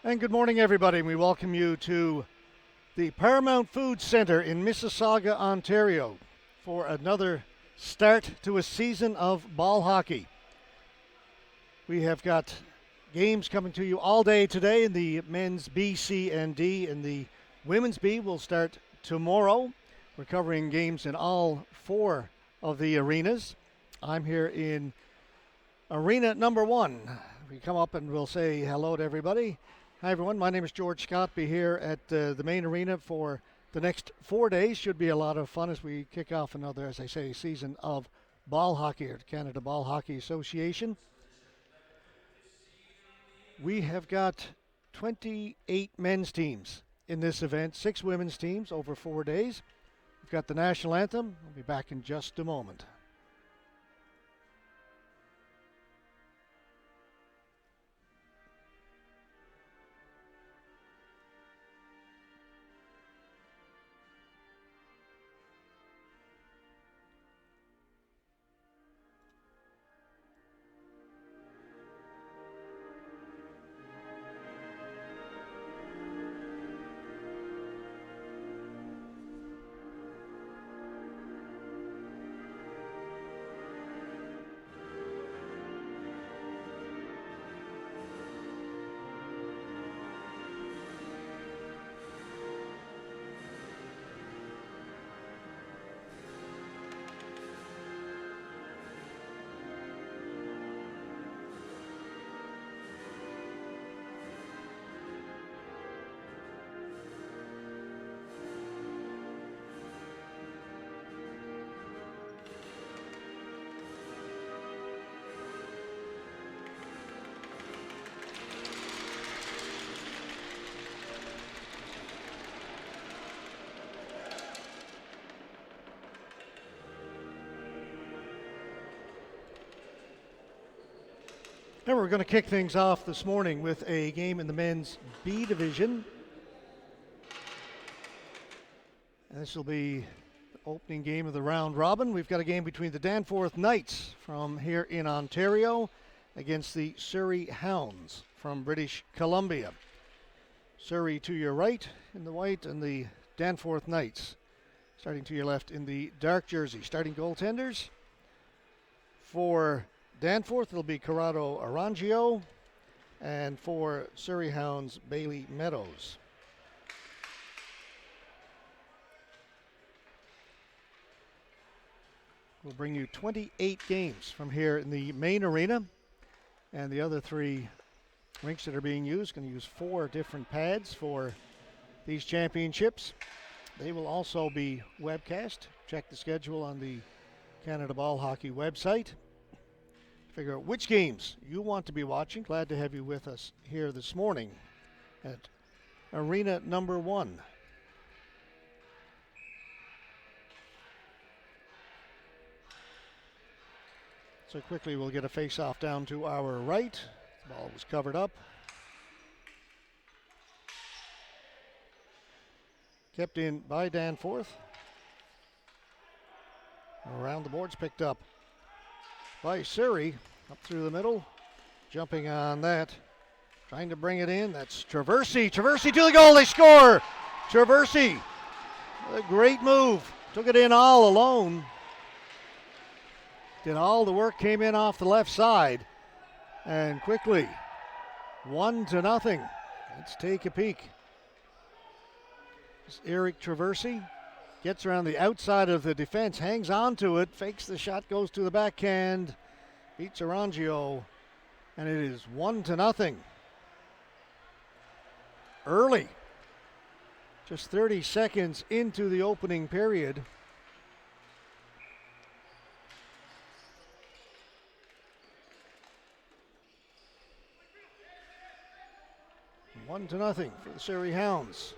And good morning, everybody. We welcome you to the Paramount Food Centre in Mississauga, Ontario, for another start to a season of ball hockey. We have got games coming to you all day today in the men's B, C, and D, and the women's B will start tomorrow. We're covering games in all four of the arenas. I'm here in arena number one. We come up and we'll say hello to everybody. Hi, everyone. My name is George Scott. Be here at the main arena for the next 4 days. Should be a lot of fun as we kick off another, as I say, season of ball hockey at Canada Ball Hockey Association. We have got 28 men's teams in this event, 6 women's teams over 4 days. We've got the national anthem. We'll be back in just a moment. And we're going to kick things off this morning with a game in the men's B division. And this will be the opening game of the round robin. We've got a game between the Danforth Knights from here in Ontario against the Surrey Hounds from British Columbia. Surrey to your right in the white, and the Danforth Knights starting to your left in the dark jersey. Starting goaltenders for Danforth, it'll be Corrado Arangio, and for Surrey Hounds, Bailey Meadows. We'll bring you 28 games from here in the main arena, and the other 3 rinks that are being used, going to use 4 different pads for these championships. They will also be webcast. Check the schedule on the Canada Ball Hockey website. Figure out which games you want to be watching. Glad to have you with us here this morning at arena number 1. So quickly we'll get a face-off down to our right. The ball was covered up. Kept in by Danforth. Around the boards, picked up by Surrey, up through the middle, jumping on that, trying to bring it in. That's Traversy. Traversy to the goal. They score. Traversy, a great move. Took it in all alone. Did all the work, came in off the left side, and quickly, 1-0. Let's take a peek. It's Eric Traversy. Gets around the outside of the defense, hangs on to it, fakes the shot, goes to the backhand, beats Arangio, and it is 1-0. Early, just 30 seconds into the opening period. One to nothing for the Surrey Hounds.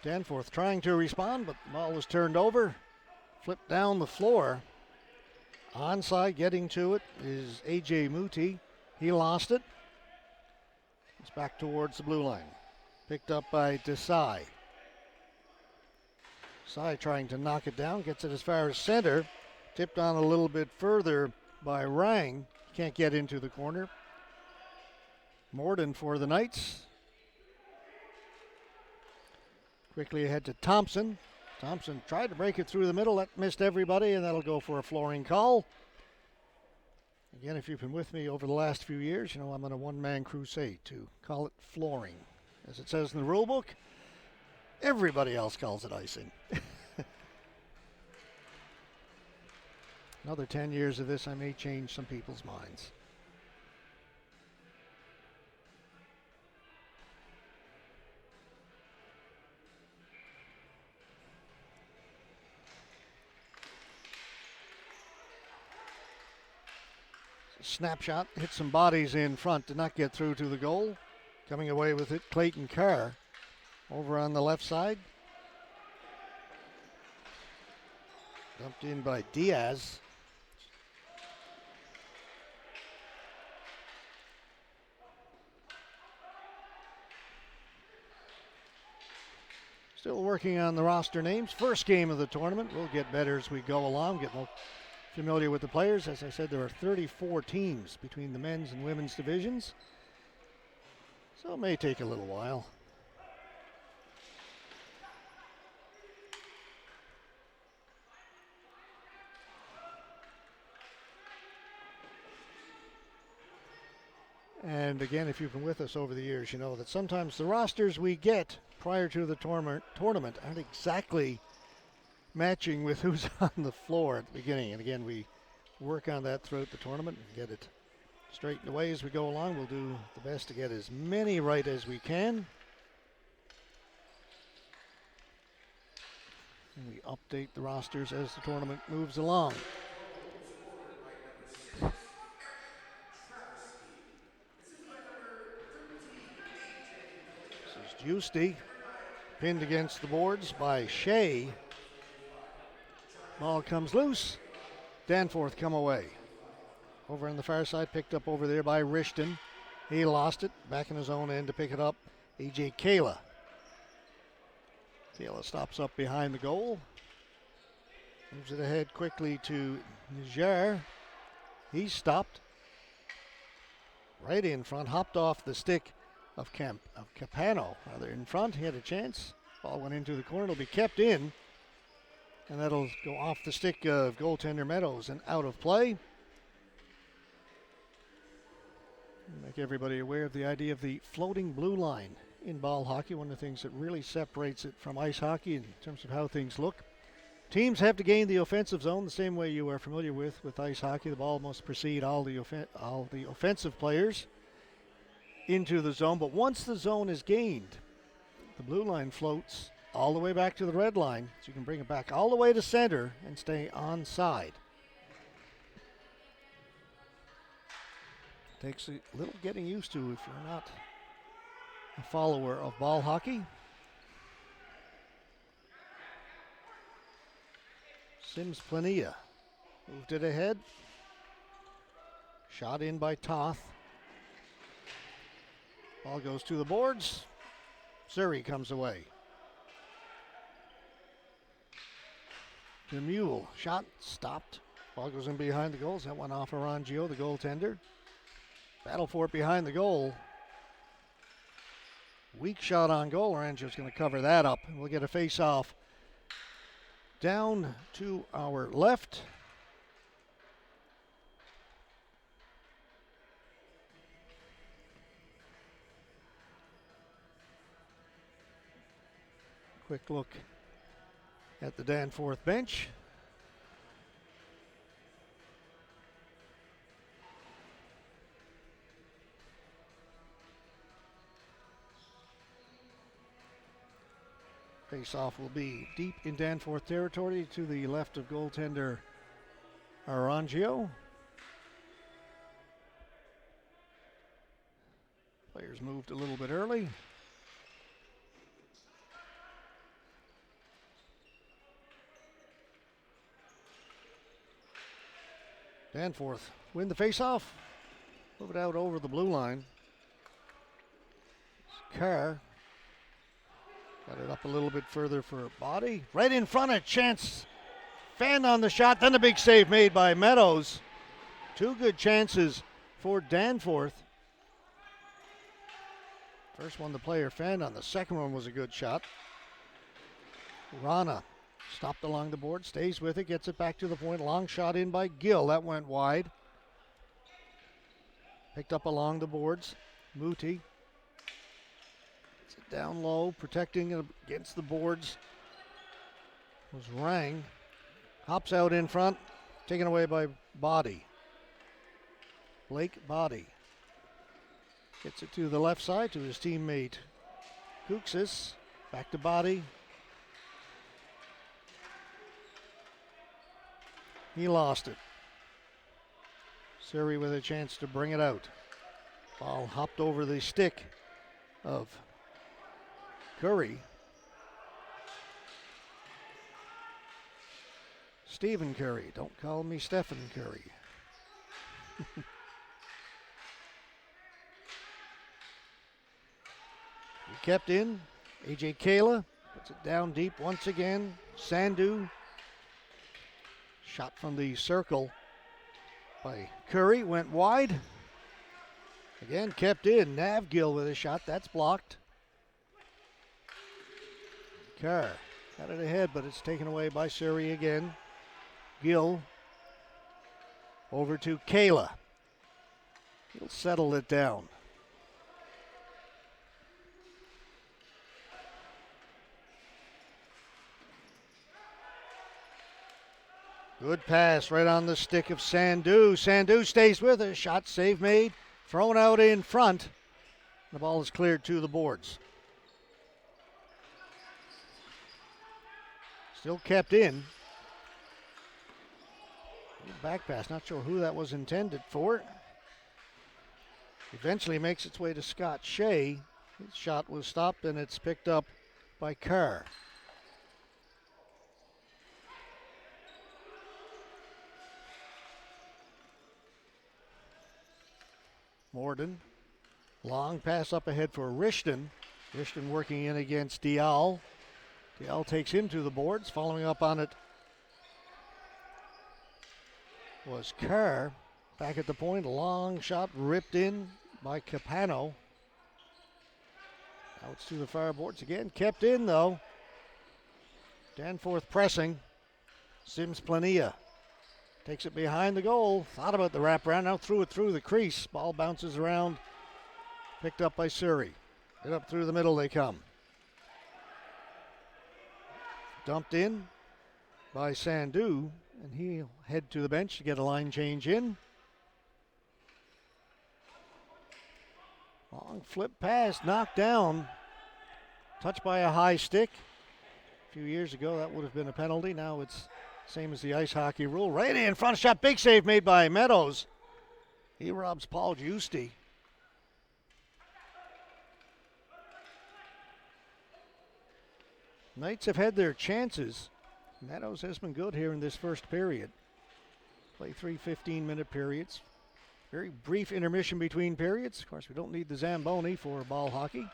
Danforth trying to respond, but the ball was turned over, flipped down the floor. Onside, getting to it is A.J. Muti. He lost it. It's back towards the blue line. Picked up by Desai. Desai trying to knock it down. Gets it as far as center. Tipped on a little bit further by Rang. Can't get into the corner. Morden for the Knights. Quickly ahead to Thompson. Thompson tried to break it through the middle. That missed everybody, and that'll go for a flooring call. Again, if you've been with me over the last few years, you know I'm on a one-man crusade to call it flooring. As it says in the rule book, everybody else calls it icing. Another 10 years of this, I may change some people's minds. Snapshot, hit some bodies in front, did not get through to the goal. Coming away with it, Clayton Carr over on the left side. Dumped in by Diaz. Still working on the roster names. First game of the tournament. We'll get better as we go along, get more familiar with the players. As I said, there are 34 teams between the men's and women's divisions, so it may take a little while. And again, if you've been with us over the years, you know that sometimes the rosters we get prior to the tournament aren't exactly matching with who's on the floor at the beginning. And again, we work on that throughout the tournament and get it straightened away as we go along. We'll do the best to get as many right as we can. And we update the rosters as the tournament moves along. This is Giusti, pinned against the boards by Shea. Ball comes loose. Danforth come away. Over on the far side, picked up over there by Rishton. He lost it. Back in his own end to pick it up. A.J. Kayla. Kayla stops up behind the goal. Moves it ahead quickly to Nijar. He stopped. Right in front. Hopped off the stick of Capano. Rather in front. He had a chance. Ball went into the corner. It'll be kept in. And that'll go off the stick of goaltender Meadows and out of play. Make everybody aware of the idea of the floating blue line in ball hockey. One of the things that really separates it from ice hockey in terms of how things look. Teams have to gain the offensive zone the same way you are familiar with ice hockey. The ball must precede all the offensive players into the zone. But once the zone is gained, the blue line floats all the way back to the red line, so you can bring it back all the way to center and stay onside. Takes a little getting used to if you're not a follower of ball hockey. Sims Plania moved it ahead. Shot in by Toth. Ball goes to the boards. Surrey comes away. The Mule shot stopped. Ball goes in behind the goals. That went off Arangio, the goaltender. Battle for it behind the goal. Weak shot on goal. Arangio's going to cover that up. We'll get a face-off down to our left. Quick look at the Danforth bench. Face-off will be deep in Danforth territory to the left of goaltender Arangio. Players moved a little bit early. Danforth win the face-off. Move it out over the blue line. Carr got it up a little bit further for Body. Right in front, a chance. Fanned on the shot, then a big save made by Meadows. Two good chances for Danforth. First one the player fanned on, the second one was a good shot. Rana stopped along the board, stays with it, gets it back to the point. Long shot in by Gill, that went wide. Picked up along the boards. Muti gets it down low, protecting it against the boards. Was Rang. Hops out in front, taken away by Body. Blake Body gets it to the left side to his teammate Kuxis. Back to Body. He lost it. Suri with a chance to bring it out. Ball hopped over the stick of Curry. Stephen Curry. Don't call me Stephen Curry. He kept in. AJ Kayla puts it down deep once again. Sandu. Shot from the circle by Curry. Went wide. Again kept in. Navgill with a shot. That's blocked. Carr got it ahead, but it's taken away by Suri again. Gill over to Kayla. He'll settle it down. Good pass right on the stick of Sandu. Sandu stays with it. Shot save made. Thrown out in front. The ball is cleared to the boards. Still kept in. Back pass. Not sure who that was intended for. Eventually makes its way to Scott Shea. His shot was stopped and it's picked up by Carr. Morden. Long pass up ahead for Rishton. Rishton working in against Dial. Dial takes him to the boards. Following up on it was Carr. Back at the point. Long shot ripped in by Capano. Now it's to the far boards again. Kept in though. Danforth pressing. Sims Plania takes it behind the goal. Thought about the wraparound. Now threw it through the crease. Ball bounces around. Picked up by Suri. Right up through the middle they come. Dumped in by Sandu. And he'll head to the bench to get a line change in. Long flip pass. Knocked down. Touched by a high stick. A few years ago that would have been a penalty. Now it's same as the ice hockey rule. Right in front shot. Big save made by Meadows. He robs Paul Giusti. Knights have had their chances. Meadows has been good here in this first period. Play 3 15-minute periods. Very brief intermission between periods. Of course, we don't need the Zamboni for ball hockey.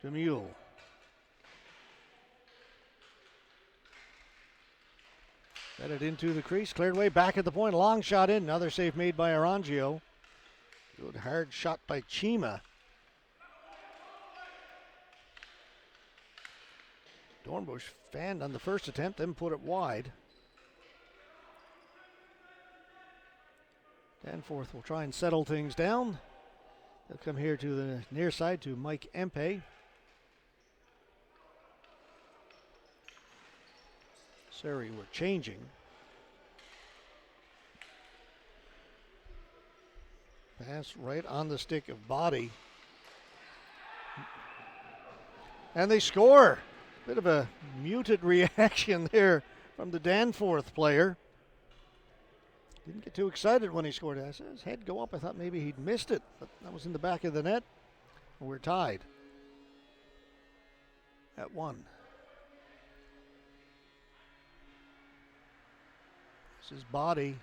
DeMule. Set it into the crease, cleared away, back at the point, long shot in, another save made by Arangio. Good hard shot by Chima. Dornbush fanned on the first attempt, then put it wide. Danforth will try and settle things down. They'll come here to the near side to Mike Empe. Suri were changing. Pass right on the stick of Body. And they score. Bit of a muted reaction there from the Danforth player. Didn't get too excited when he scored. I saw his head go up. I thought maybe he'd missed it, but that was in the back of the net. We're tied at 1. His body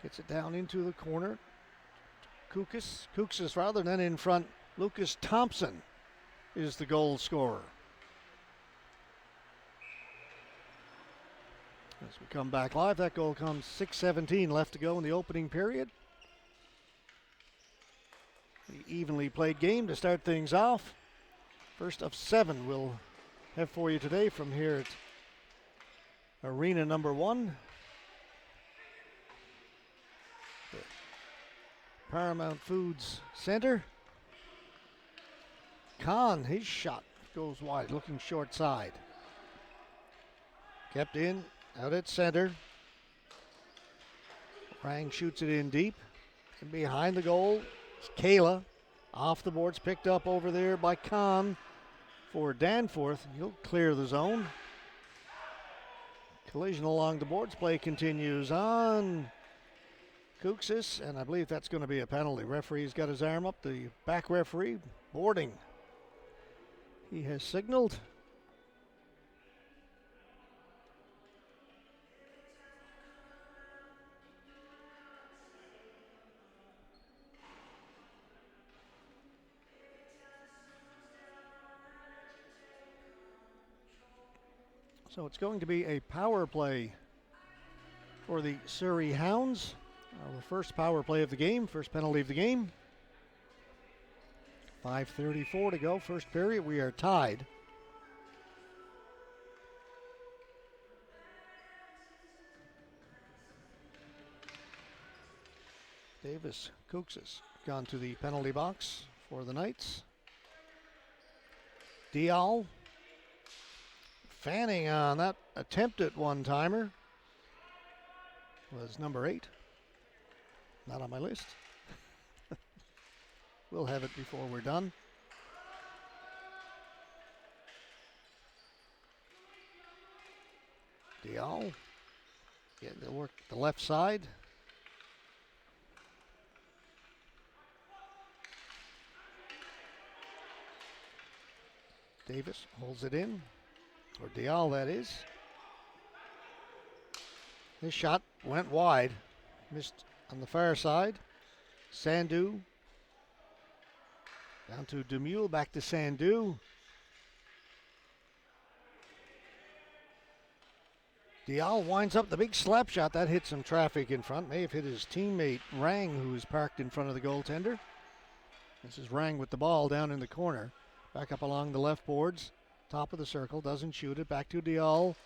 gets it down into the corner. Kuksis rather than in front. Lucas Thompson is the goal scorer. As we come back live, that goal comes 6:17 left to go in the opening period. The evenly played game to start things off. First of 7 we'll have for you today from here at Arena number 1. The Paramount Foods Center. Kahn, his shot goes wide, looking short side. Kept in, out at center. Rang shoots it in deep. And behind the goal, Kayla. Off the boards, picked up over there by Kahn for Danforth. He'll clear the zone. Collision along the boards. Play continues on. Kuksis, and I believe that's going to be a penalty. Referee's got his arm up. The back referee boarding. He has signaled. So it's going to be a power play for the Surrey Hounds. Our first power play of the game, first penalty of the game. 5:34 to go, first period. We are tied. Davis Kuksis gone to the penalty box for the Knights. Dial fanning on that attempted one-timer was number 8. Not on my list. We'll have it before we're done. Dial. Yeah, they'll work the left side. Davis holds it in. Or Dial, that is. This shot went wide. Missed on the far side. Sandu. Down to Demule, back to Sandu. Dial winds up the big slap shot. That hit some traffic in front. May have hit his teammate Rang, who is parked in front of the goaltender. This is Rang with the ball down in the corner. Back up along the left boards. Top of the circle, doesn't shoot it. Back to Dial.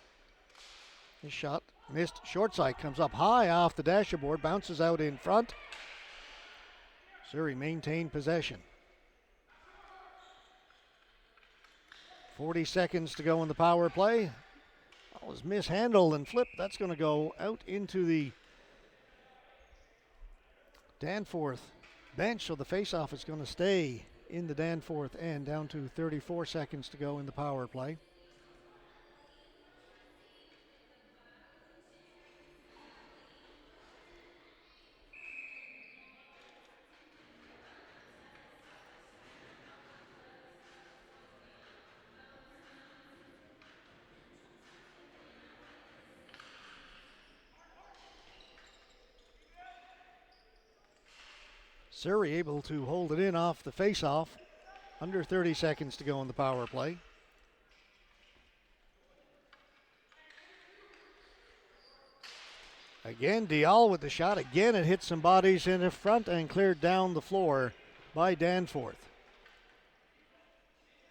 His shot missed. Short side comes up high off the dasherboard. Bounces out in front. Surrey maintained possession. 40 seconds to go in the power play. That was mishandled and flipped. That's going to go out into the Danforth bench. So the faceoff is going to stay in the Danforth end. Down to 34 seconds to go in the power play. Surrey able to hold it in off the face-off. Under 30 seconds to go in the power play. Again, Dial with the shot. Again, it hit some bodies in the front and cleared down the floor by Danforth.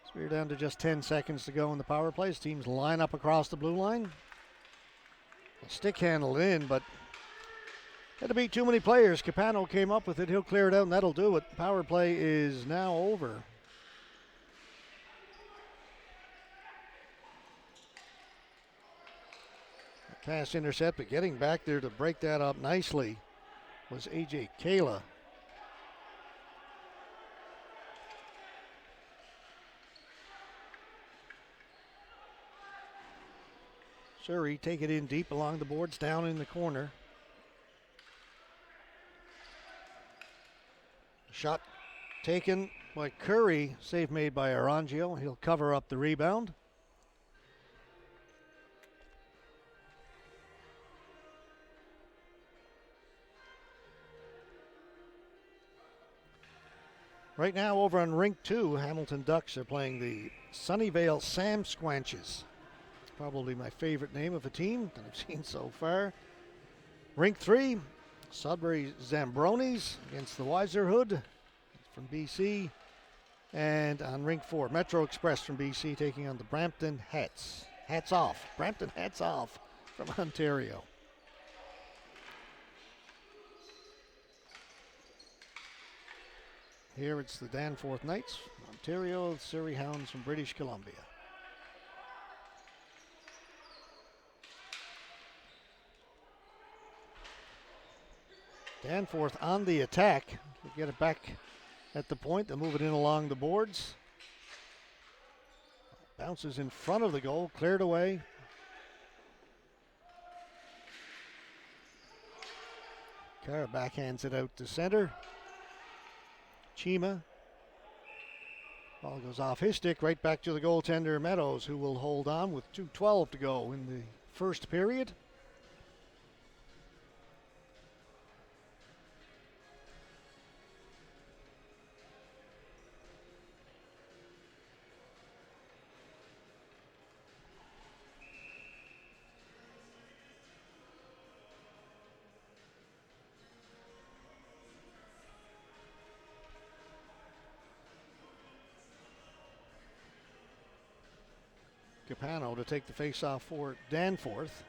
So we're down to just 10 seconds to go in the power play. As teams line up across the blue line. Stick handled in, but had to beat too many players. Capano came up with it. He'll clear it out, and that'll do it. Power play is now over. Pass intercept, but getting back there to break that up nicely was A.J. Kayla. Surrey take it in deep along the boards, down in the corner. Shot taken by Curry, save made by Arangio. He'll cover up the rebound. Right now over on rink 2, Hamilton Ducks are playing the Sunnyvale Sam Squanches. Probably my favorite name of a team that I've seen so far. Rink 3, Sudbury Zambronis against the Weiserhood from BC. And on rink 4, Metro Express from BC taking on the Brampton Hats. Hats off. Brampton hats off from Ontario. Here it's the Danforth Knights, Ontario, Surrey Hounds from British Columbia. Danforth on the attack. They get it back at the point. They move it in along the boards. Bounces in front of the goal, cleared away. Carr backhands it out to center. Chima. Ball goes off his stick, right back to the goaltender Meadows, who will hold on with 2:12 to go in the first period. Capano to take the face-off for Danforth.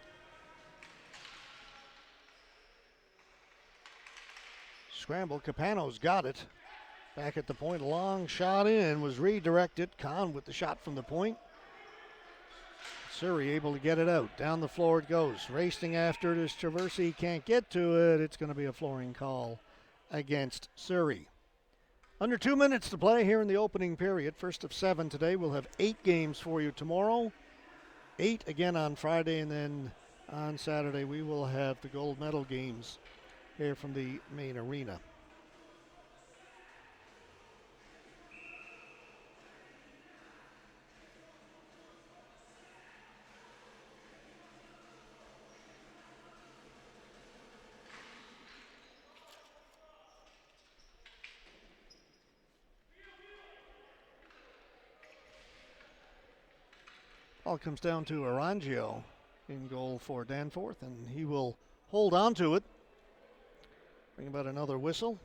Scramble, Capano's got it. Back at the point, long shot in, was redirected. Kahn with the shot from the point. Surrey able to get it out. Down the floor it goes. Racing after it is Traversy, can't get to it. It's going to be a flooring call against Surrey. Under 2 minutes to play here in the opening period. First of 7 today. We'll have 8 games for you tomorrow. 8 again on Friday, and then on Saturday we will have the gold medal games here from the main arena. Ball comes down to Arangio in goal for Danforth, and he will hold on to it. Bring about another whistle.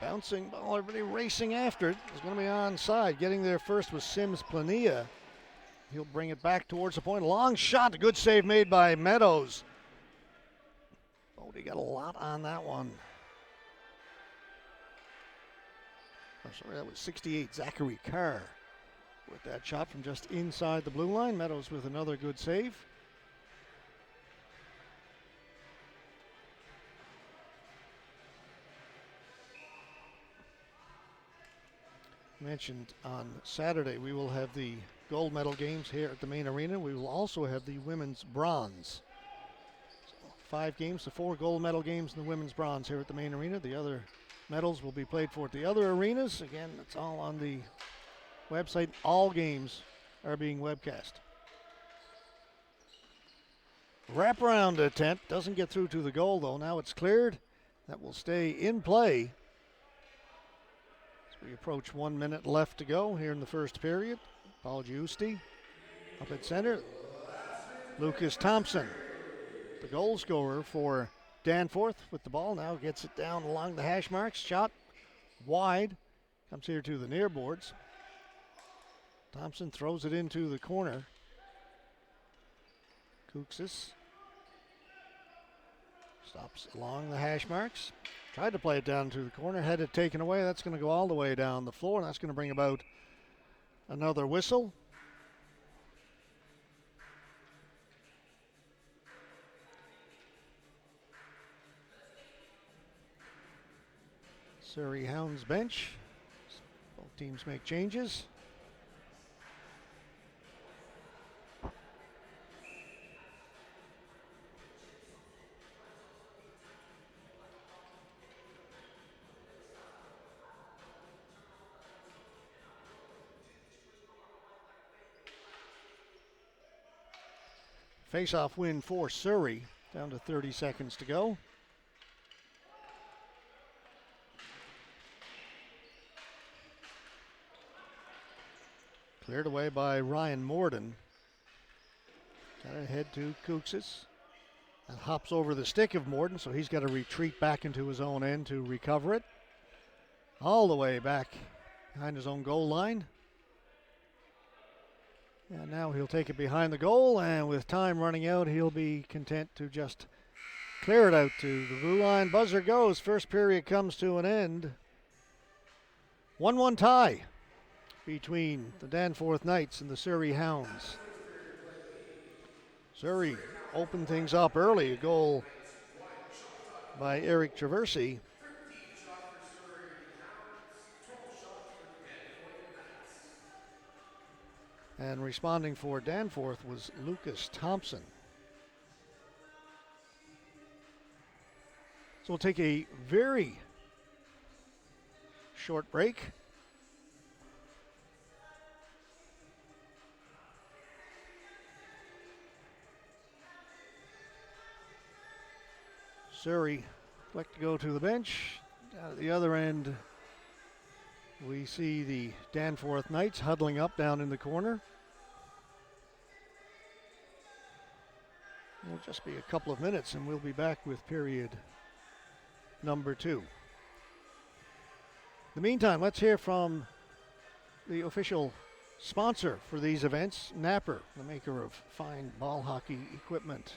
Bouncing ball, everybody racing after it. It's going to be onside. Getting there first was Sims Plania. He'll bring it back towards the point. Long shot, a good save made by Meadows. Oh, he got a lot on that one. Oh, sorry, that was 68, Zachary Carr with that shot from just inside the blue line. Meadows with another good save. Mentioned on Saturday we will have the gold medal games here at the main arena. We will also have the women's bronze. So 5 games, the 4 gold medal games in the women's bronze here at the main arena. The other medals will be played for at the other arenas. Again, it's all on the website. All games are being webcast. Wraparound attempt, doesn't get through to the goal though. Now it's cleared. That will stay in play. We approach 1 minute left to go here in the first period. Paul Giusti up at center. Lucas Thompson, the goal scorer for Danforth with the ball. Now gets it down along the hash marks. Shot wide. Comes here to the near boards. Thompson throws it into the corner. Kouxis stops along the hash marks. Tried to play it down to the corner, had it taken away. That's going to go all the way down the floor, and that's going to bring about another whistle. Surrey Hounds bench. Both teams make changes. Face-off win for Surrey, down to 30 seconds to go. Cleared away by Ryan Morden. Got it ahead to Kouxis. And hops over the stick of Morden, so he's got to retreat back into his own end to recover it. All the way back behind his own goal line. And now he'll take it behind the goal, and with time running out, he'll be content to just clear it out to the blue line. Buzzer goes. First period comes to an end. 1-1 tie between the Danforth Knights and the Surrey Hounds. Surrey opened things up early. A goal by Eric Traversy. And responding for Danforth was Lucas Thompson. So we'll take a very short break. Surrey elect to go to the bench. Down at the other end, we see the Danforth Knights huddling up down in the corner. It'll just be a couple of minutes and we'll be back with period number 2. In the meantime, let's hear from the official sponsor for these events, Napper, the maker of fine ball hockey equipment.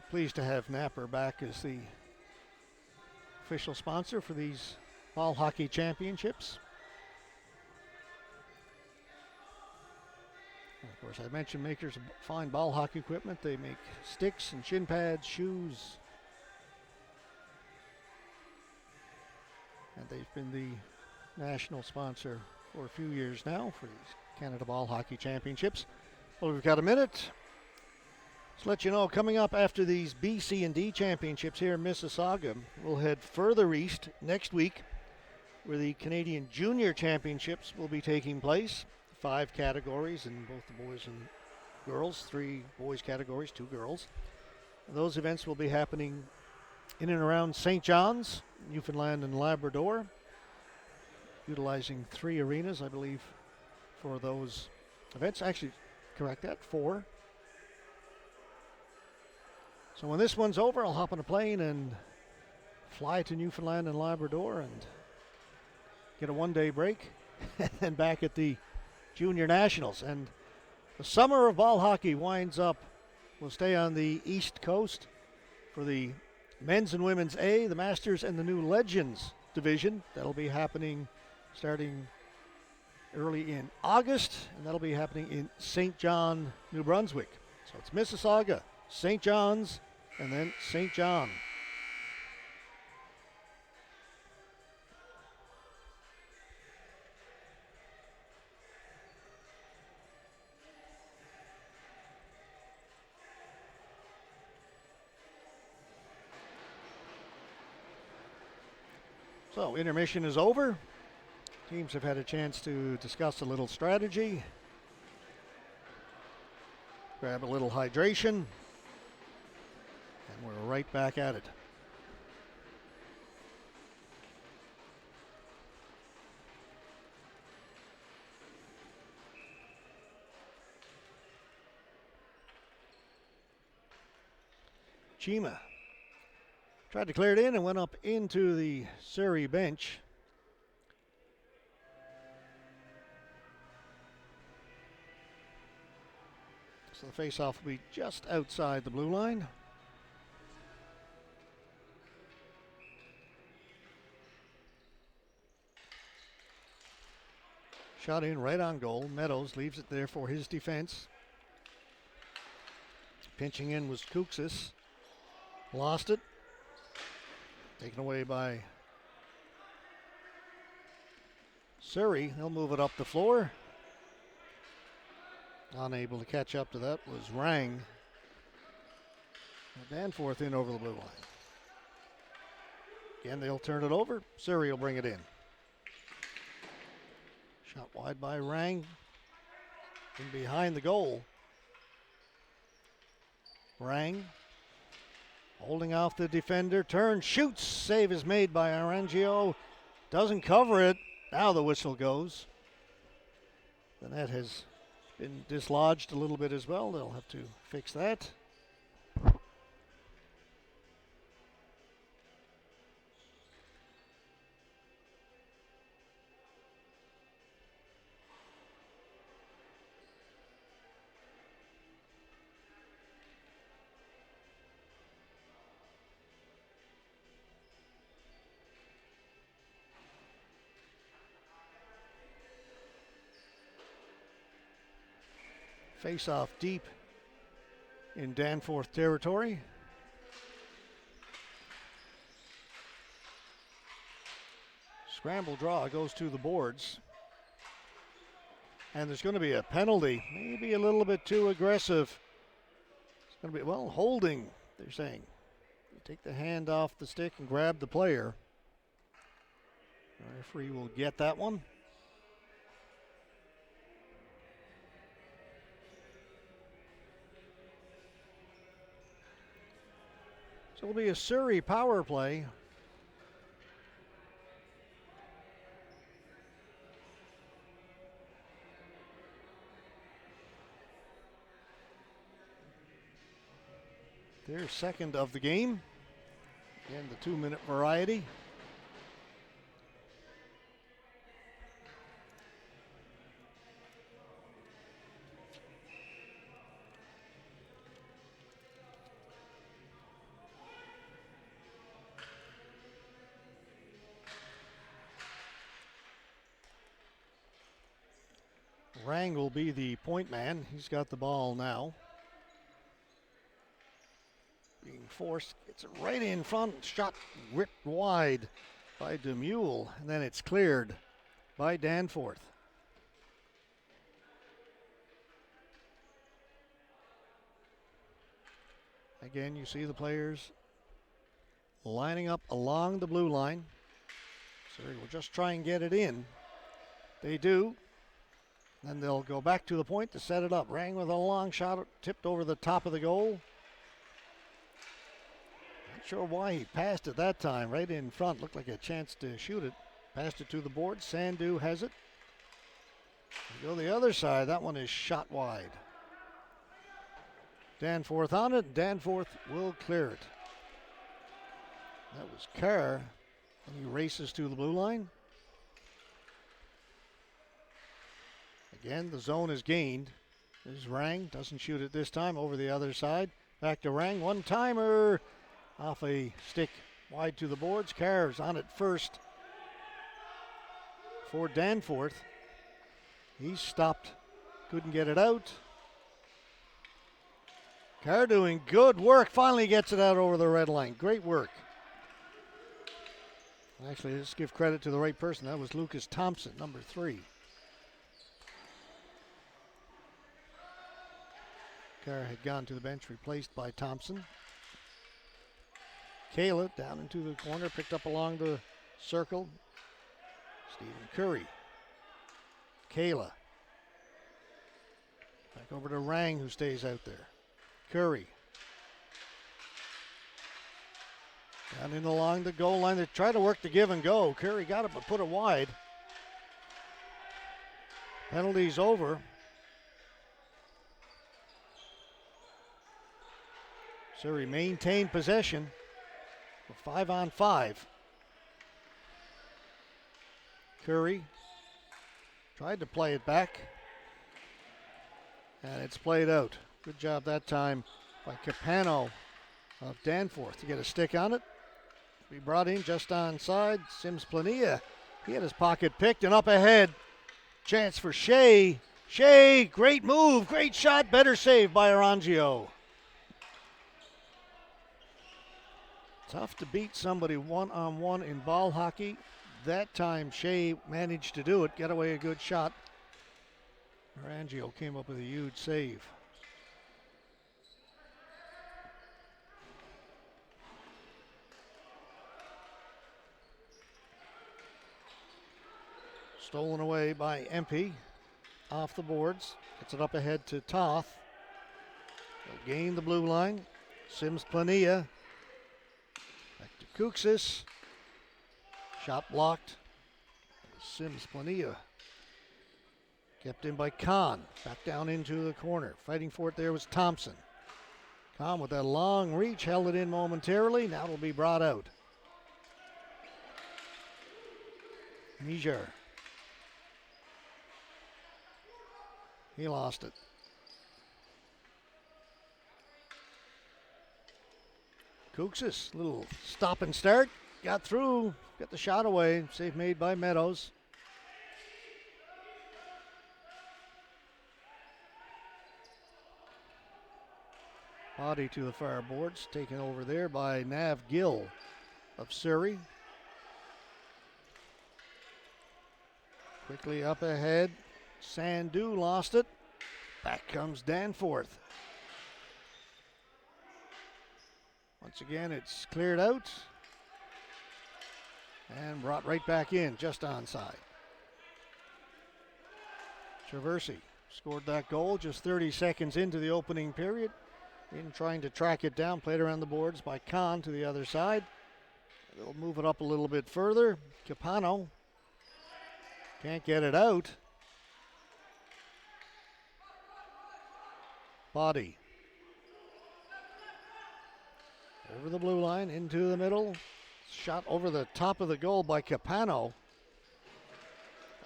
Pleased to have Napper back as the official sponsor for these ball hockey championships. And of course, I mentioned makers of fine ball hockey equipment. They make sticks and shin pads, shoes. And they've been the national sponsor for a few years now for these Canada Ball Hockey Championships. Well, we've got a minute. To let you know, coming up after these B, C, and D championships here in Mississauga, we'll head further east next week where the Canadian Junior Championships will be taking place. 5 categories in both the boys and girls, 3 boys categories, 2 girls. Those events will be happening in and around St. John's, Newfoundland and Labrador, utilizing 3 arenas, I believe, for those events. Actually, correct that, 4. So when this one's over, I'll hop on a plane and fly to Newfoundland and Labrador and get a 1-day break and back at the Junior Nationals. And the summer of ball hockey winds up. We'll stay on the East Coast for the men's and women's A, the Masters, and the new Legends division. That'll be happening starting early in August, and that'll be happening in St. John, New Brunswick. So it's Mississauga, St. John's, and then St. John. So intermission is over. Teams have had a chance to discuss a little strategy, grab a little hydration, and we're right back at it. Chima tried to clear it in and went up into the Surrey bench. So the face-off will be just outside the blue line. Shot in right on goal. Meadows leaves it there for his defense. Pinching in was Kuksis. Lost it. Taken away by Surrey. They'll move it up the floor. Unable to catch up to that was Rang. Danforth in over the blue line. Again, they'll turn it over. Surrey will bring it in. Shot wide by Rang. In behind the goal. Rang. Holding off the defender. Turn, shoots. Save is made by Arangio. Doesn't cover it. Now the whistle goes. The net has been dislodged a little bit as well. They'll have to fix that. Face off deep in Danforth territory. Scramble draw goes to the boards. And there's going to be a penalty. Maybe a little bit too aggressive. It's going to be, well, holding, they're saying. You take the hand off the stick and grab the player. The referee will get that one. So it'll be a Surrey power play. Their second of the game. Again, the 2-minute variety. Rang will be the point man. He's got the ball now. Being forced, gets it right in front. Shot ripped wide by DeMule. And then it's cleared by Danforth. Again, you see the players lining up along the blue line. Surrey will just try and get it in. They do. Then they'll go back to the point to set it up. Rang with a long shot, tipped over the top of the goal. Not sure why he passed it that time. Right in front, looked like a chance to shoot it. Passed it to the board. Sandu has it. They go the other side. That one is shot wide. Danforth on it. Danforth will clear it. That was Kerr. And he races to the blue line. Again, the zone is gained. There's Rang. Doesn't shoot it this time. Over the other side. Back to Rang. One-timer. Off a stick wide to the boards. Kerr's on it first for Danforth. He stopped. Couldn't get it out. Kerr doing good work. Finally gets it out over the red line. Great work. Actually, let's give credit to the right person. That was Lucas Thompson, number 3. Kerr had gone to the bench, replaced by Thompson. Kayla down into the corner, picked up along the circle. Stephen Curry. Kayla. Back over to Rang, who stays out there. Curry. Down in along the goal line. They try to work the give and go. Curry got it, but put it wide. Penalty's over. Surrey maintained possession for 5-on-5. Curry tried to play it back, and it's played out. Good job that time by Capano of Danforth to get a stick on it. Be brought in just onside. Sims Plania, he had his pocket picked and up ahead. Chance for Shea. Shea, great move, great shot, better save by Arangio. Tough to beat somebody one-on-one in ball hockey. That time Shea managed to do it, get away a good shot. Arangio came up with a huge save. Stolen away by Empey. Off the boards. Gets it up ahead to Toth. They'll gain the blue line. Sims Plania. Back to Kuksis. Shot blocked. Sims Plania. Kept in by Kahn. Back down into the corner. Fighting for it there was Thompson. Kahn with that long reach. Held it in momentarily. Now it'll be brought out. Niger. He lost it. Kuksis, little stop and start. Got through, got the shot away. Save made by Meadows. Body to the far boards, taken over there by Nav Gill of Surrey. Quickly up ahead. Sandu lost it. Back comes Danforth. Once again, it's cleared out and brought right back in, just onside. Traversy scored that goal just 30 seconds into the opening period. In trying to track it down, played around the boards by Kahn to the other side. They'll move it up a little bit further. Capano can't get it out. Body. Over the blue line, into the middle. Shot over the top of the goal by Capano.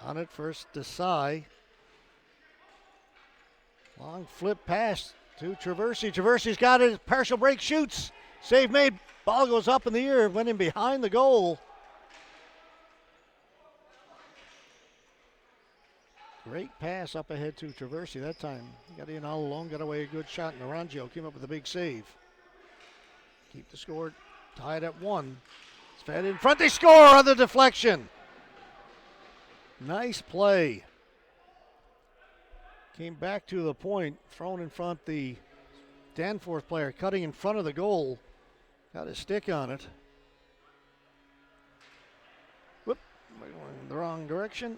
On it first, Desai. Long flip pass to Traversy. Traversy's got it. Partial break, shoots. Save made. Ball goes up in the air. Went in behind the goal. Great pass up ahead to Traversy that time. Got in all alone, got away a good shot, and Arangio came up with a big save. Keep the score tied at 1. It's fed in front. They score on the deflection. Nice play. Came back to the point, thrown in front the Danforth player, cutting in front of the goal. Got his stick on it. Whoop, we're going in the wrong direction.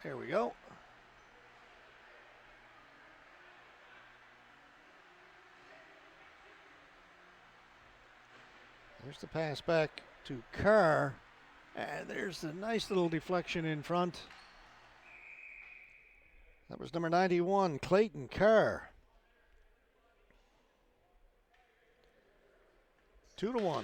There we go. There's the pass back to Carr. And there's the nice little deflection in front. That was number 91, Clayton Carr. 2-1.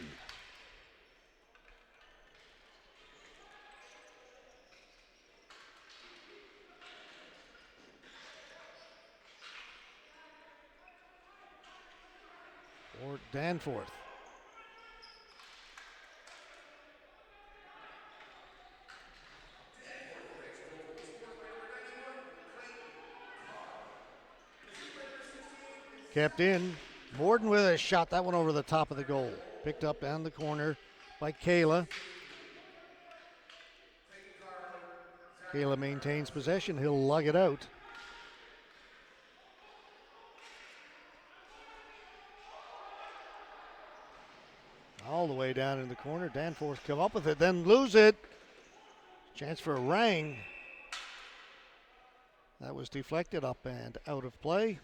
For Danforth. Kept in. Borden with a shot. That one over the top of the goal. Picked up down the corner by Kayla. Kayla maintains possession. He'll lug it out. All the way down in the corner. Danforth come up with it, then lose it. Chance for a Rang. That was deflected up and out of play.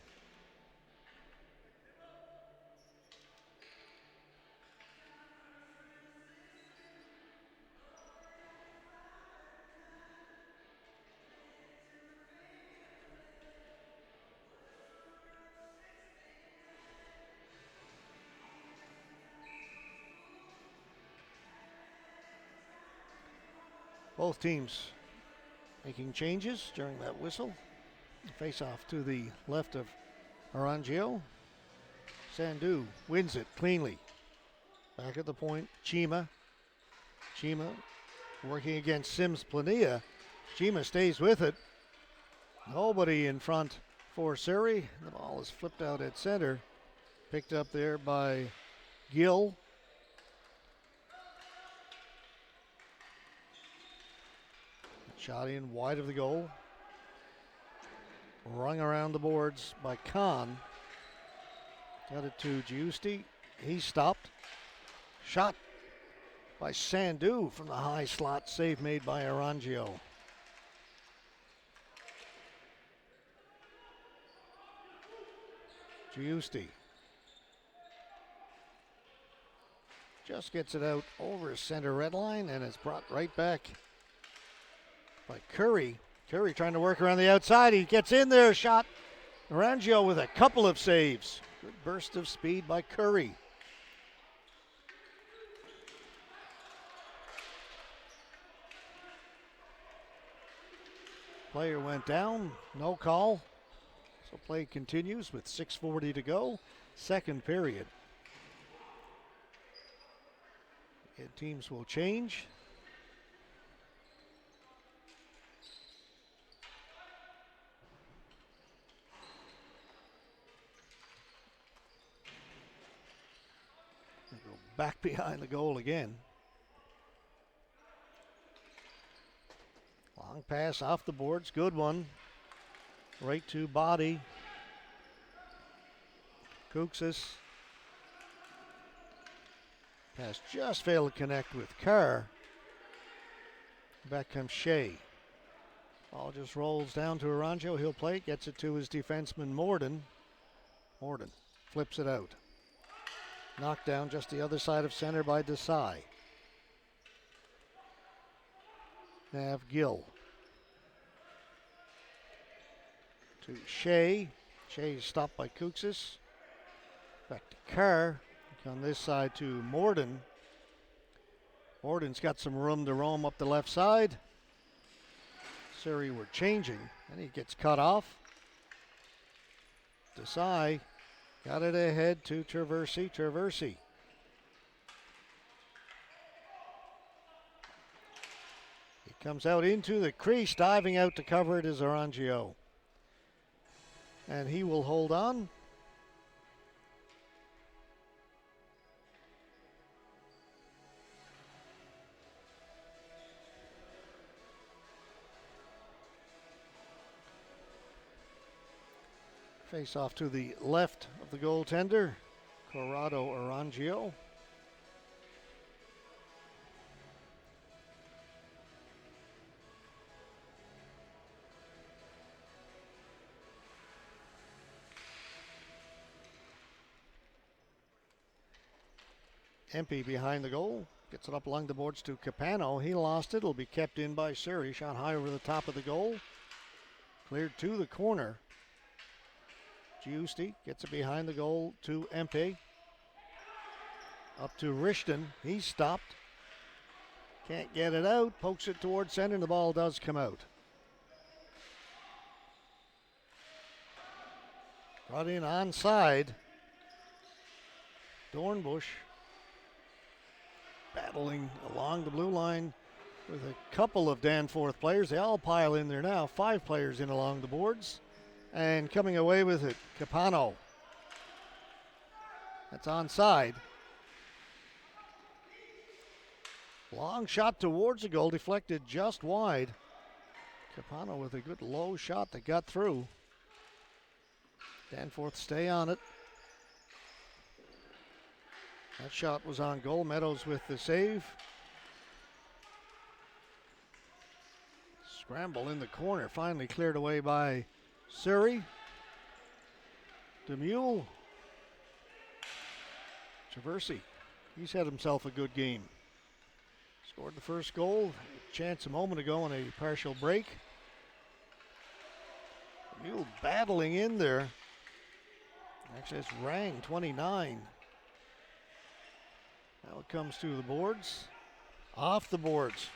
Both teams making changes during that whistle. Face off to the left of Arangio. Sandu wins it cleanly. Back at the point, Chima. Chima working against Sims Plania. Chima stays with it. Nobody in front for Surrey. The ball is flipped out at center. Picked up there by Gill. Shot in wide of the goal. Rung around the boards by Khan. Got it to Giusti. He stopped. Shot by Sandu from the high slot. Save made by Arangio. Giusti just gets it out over center red line, and it's brought right back by Curry. Curry trying to work around the outside. He gets in there. Shot. Arangio with a couple of saves. Good burst of speed by Curry. Player went down. No call. So play continues with 6:40 to go. Second period. And teams will change. They go back behind the goal again. Long pass off the boards. Good one. Right to body. Kouxis. Pass just failed to connect with Kerr. Back comes Shea. Ball just rolls down to Arangio. He'll play. Gets it to his defenseman Morden. Morden flips it out. Knocked down just the other side of center by Desai. Nav Gill. To Shea. Shea stopped by Kouxis. Back to Kerr. On this side to Morden. Morden's got some room to roam up the left side. Surrey were changing, and he gets cut off. Desai got it ahead to Traversi. Traversi. He comes out into the crease, diving out to cover it is Arangio. And he will hold on. Face off to the left of the goaltender, Corrado Arangio. Empey behind the goal. Gets it up along the boards to Capano. He lost it. It'll be kept in by Surrey. Shot high over the top of the goal. Cleared to the corner. Giusti gets it behind the goal to Empey. Up to Rishton. He's stopped. Can't get it out. Pokes it towards center, and the ball does come out. Brought in onside. Dornbush battling along the blue line with a couple of Danforth players. They all pile in there now. 5 players in along the boards. And coming away with it, Capano. That's onside. Long shot towards the goal, deflected just wide. Capano with a good low shot that got through. Danforth stay on it. That shot was on goal. Meadows with the save. Scramble in the corner, finally cleared away by Surrey. Demule. Traversi. He's had himself a good game. Scored the first goal. Chance a moment ago on a partial break. Demule battling in there. Actually, it's Rang, 29. Now it comes to the boards. Off the boards.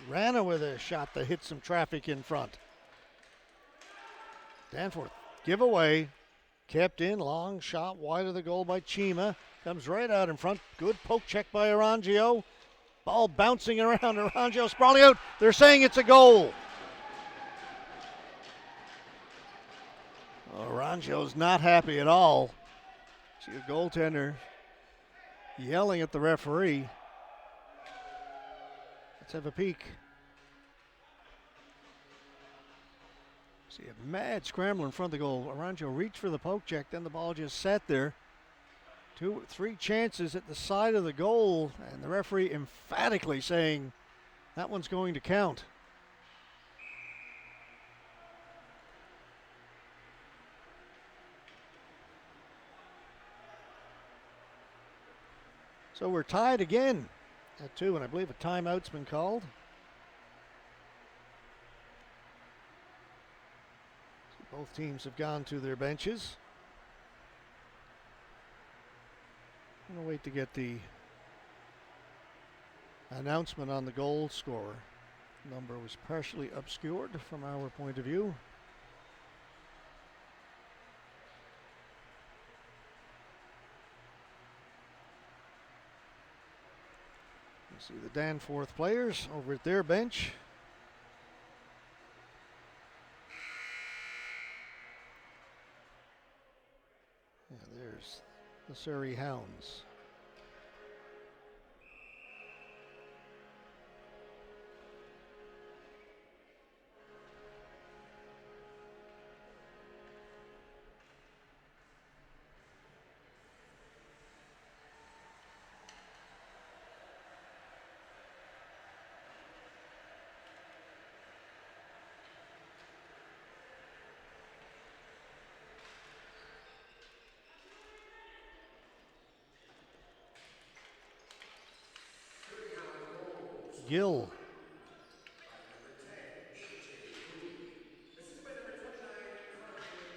Rana with a shot that hit some traffic in front. Danforth, giveaway, kept in, long shot wide of the goal by Chima. Comes right out in front. Good poke check by Arangio. Ball bouncing around. Arangio sprawling out. They're saying it's a goal. Oranjo's not happy at all. See a goaltender yelling at the referee. Let's have a peek. See a mad scramble in front of the goal. Oranjo reached for the poke check, then the ball just sat there. 3 chances at the side of the goal, and the referee emphatically saying that one's going to count. So we're tied again at 2, and I believe a timeout's been called. So both teams have gone to their benches. I'm going to wait to get the announcement on the goal scorer. The number was partially obscured from our point of view. You see the Danforth players over at their bench. Yeah, there's the Surrey Hounds. Gill.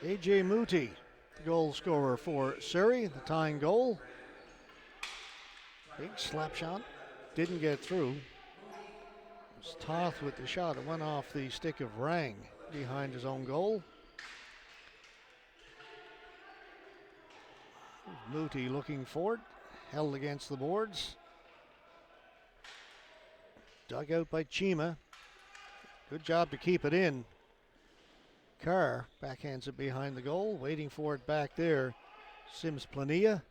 A.J. Moody, the goal scorer for Surrey, the tying goal. Big slap shot, didn't get through. It was Toth with the shot. It went off the stick of Rang behind his own goal. Moody looking for it, held against the boards. Dug out by Chima. Good job to keep it in. Carr backhands it behind the goal, waiting for it back there. Sims Plania.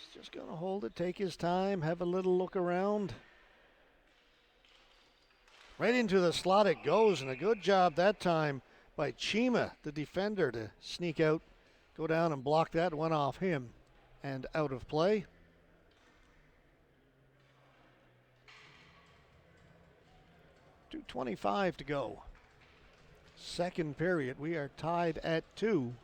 He's just going to hold it, take his time, have a little look around. Right into the slot it goes, and a good job that time by Chima, the defender, to sneak out, go down and block that one off him and out of play. .2:25 to go. Second period. We are tied at 2.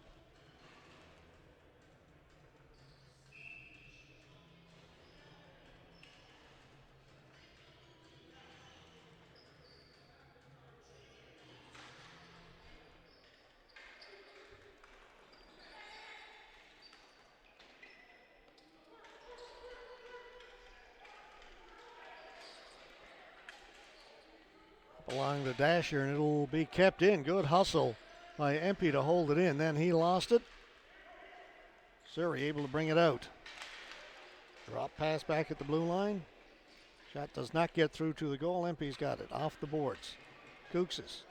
Along the dasher, and it'll be kept in. Good hustle by Empey to hold it in. Then he lost it. Surrey able to bring it out. Drop pass back at the blue line. Shot does not get through to the goal. Empey's got it off the boards. Kouxis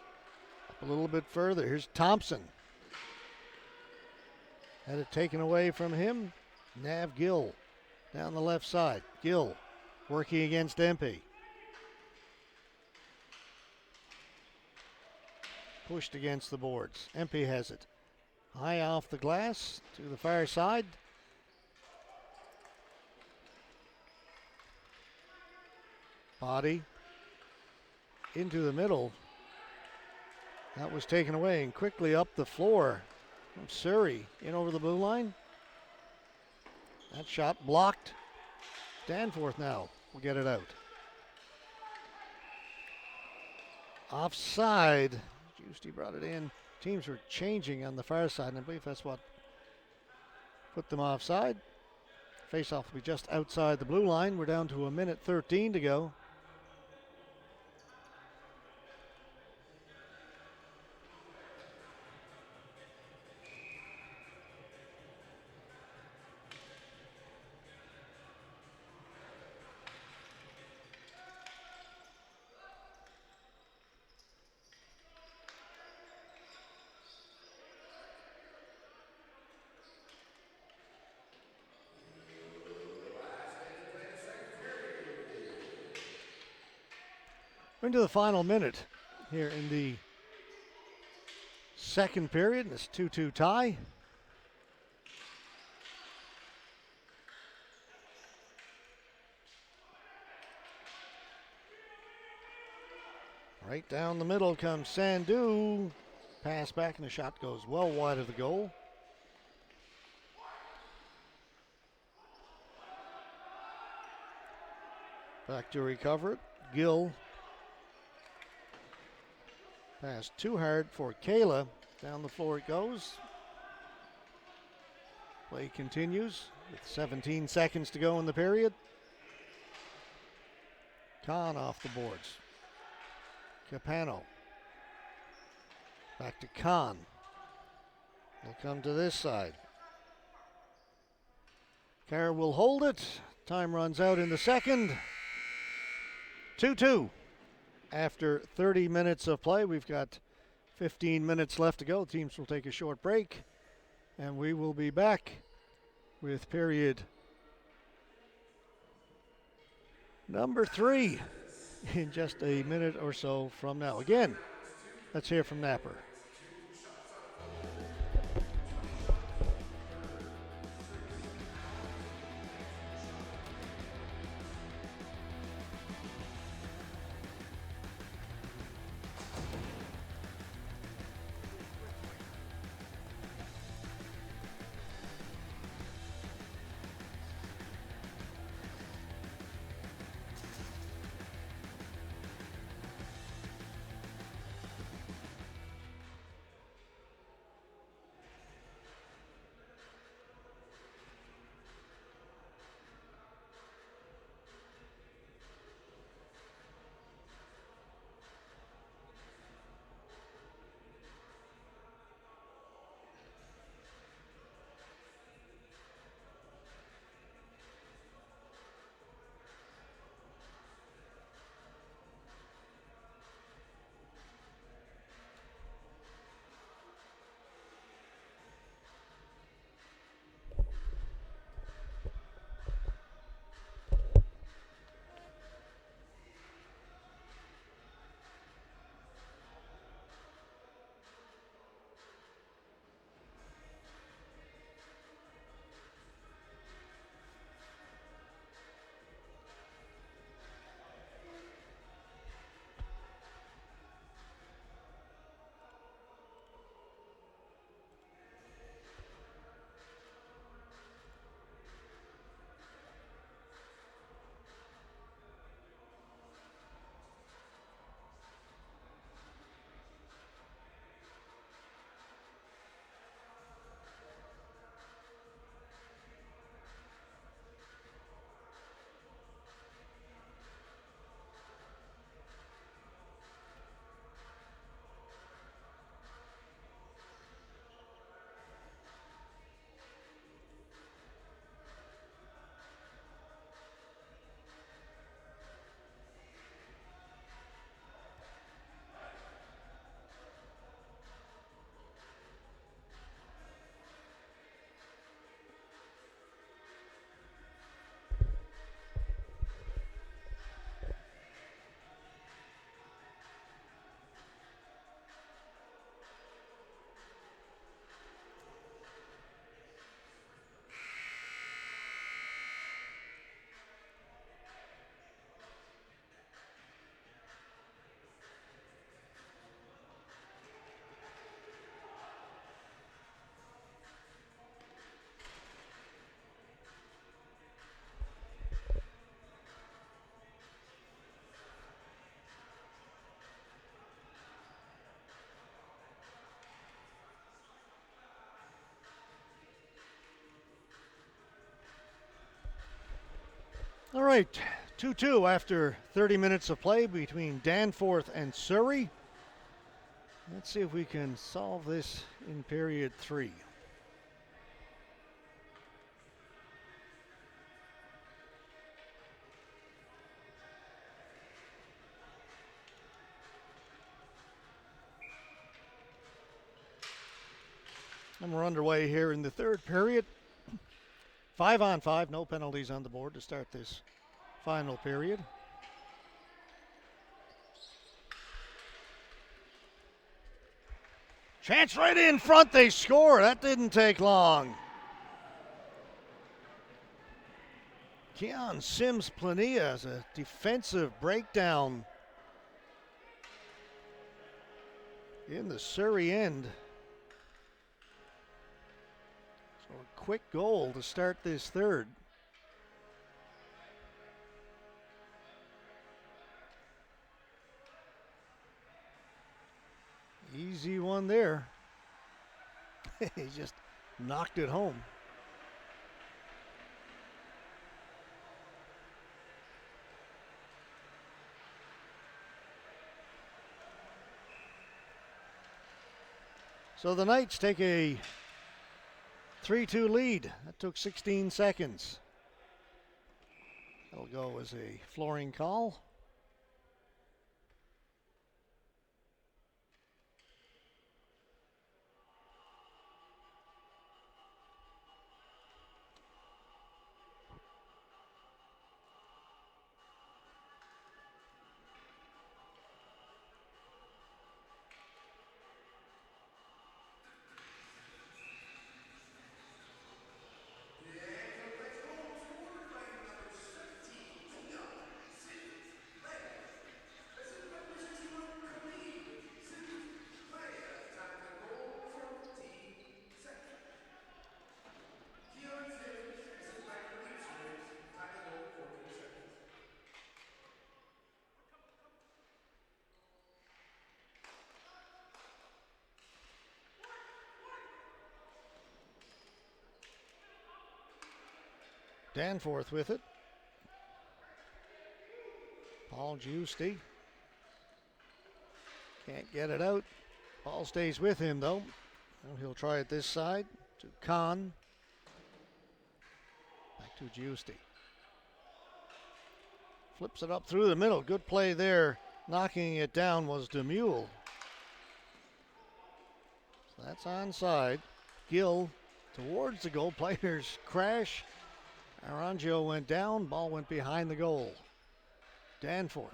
up a little bit further. Here's Thompson. Had it taken away from him. Nav Gill down the left side. Gill working against Empey. Pushed against the boards. Empey has it. High off the glass to the far side. Body into the middle. That was taken away and quickly up the floor from Surrey in over the blue line. That shot blocked. Danforth now will get it out. Offside. Giusti brought it in. Teams were changing on the far side, and I believe that's what put them offside. Face-off will be just outside the blue line. We're down to 1:13 to go. We're into the final minute here in the second period. This 2-2 tie. Right down the middle comes Sandu. Pass back and the shot goes well wide of the goal. Back to recover it. Gill. Pass too hard for Kayla. Down the floor it goes. Play continues with 17 seconds to go in the period. Khan off the boards. Capano. Back to Khan. They'll come to this side. Carr will hold it. Time runs out in the second. 2-2. After 30 minutes of play, we've got 15 minutes left to go. Teams will take a short break, and we will be back with period number 3 in just a minute or so from now. Again, let's hear from Napper. All right, 2-2 after 30 minutes of play between Danforth and Surrey. Let's see if we can solve this in period 3. And we're underway here in the third period. 5-on-5, no penalties on the board to start this final period. Chance right in front. They score. That didn't take long. Keon Sims-Plania has a defensive breakdown in the Surrey end. So a quick goal to start this third. Easy one there. He just knocked it home. So the Knights take a 3-2 lead. That took 16 seconds. That'll go as a flooring call. Danforth with it. Paul Giusti can't get it out. Ball stays with him though. Now he'll try it this side to Kahn. Back to Giusti. Flips it up through the middle. Good play there. Knocking it down was DeMule. So that's onside. Gill towards the goal. Players crash. Arangio went down, ball went behind the goal. Danforth.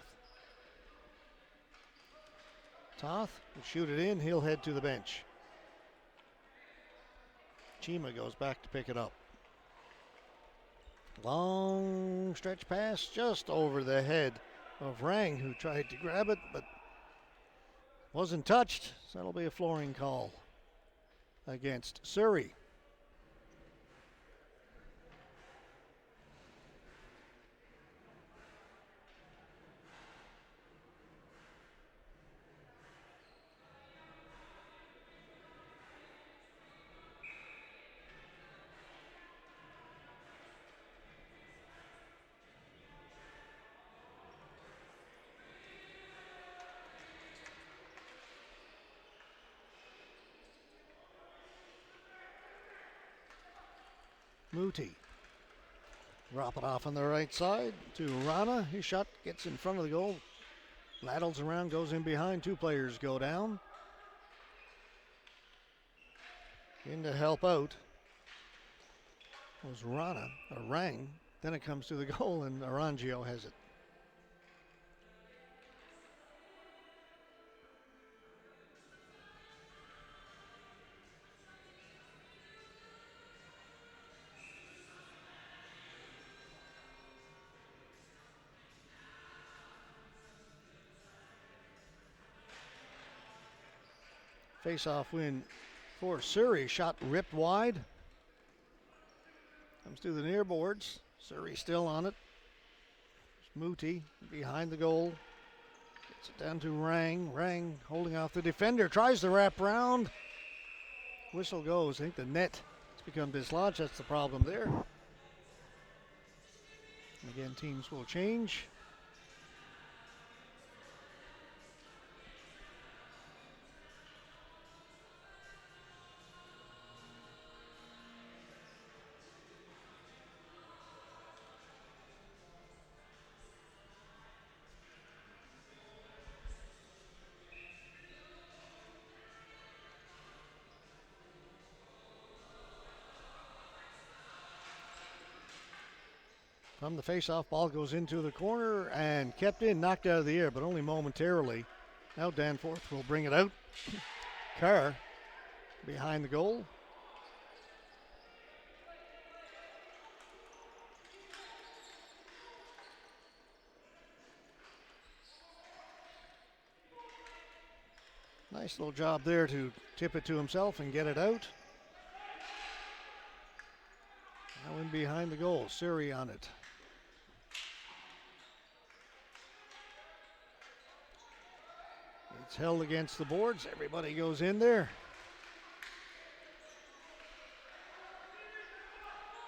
Toth will shoot it in, he'll head to the bench. Chima goes back to pick it up. Long stretch pass just over the head of Rang, who tried to grab it but wasn't touched. So that'll be a flooring call against Surrey. Muti. Drop it off on the right side to Rana. His shot gets in front of the goal. Laddles around, goes in behind. Two players go down. In to help out was Rana, or Rang. Then it comes to the goal and Arangio has it. Face-off win for Surrey. Shot ripped wide. Comes to the near boards. Surrey still on it. Muti behind the goal. Gets it down to Rang. Rang holding off the defender. Tries to wrap round. Whistle goes. I think the net has become dislodged. That's the problem there. And again, teams will change. From the face-off, ball goes into the corner and kept in, knocked out of the air, but only momentarily. Now Danforth will bring it out. Carr behind the goal. Nice little job there to tip it to himself and get it out. Now in behind the goal, Surrey on it. It's held against the boards. Everybody goes in there.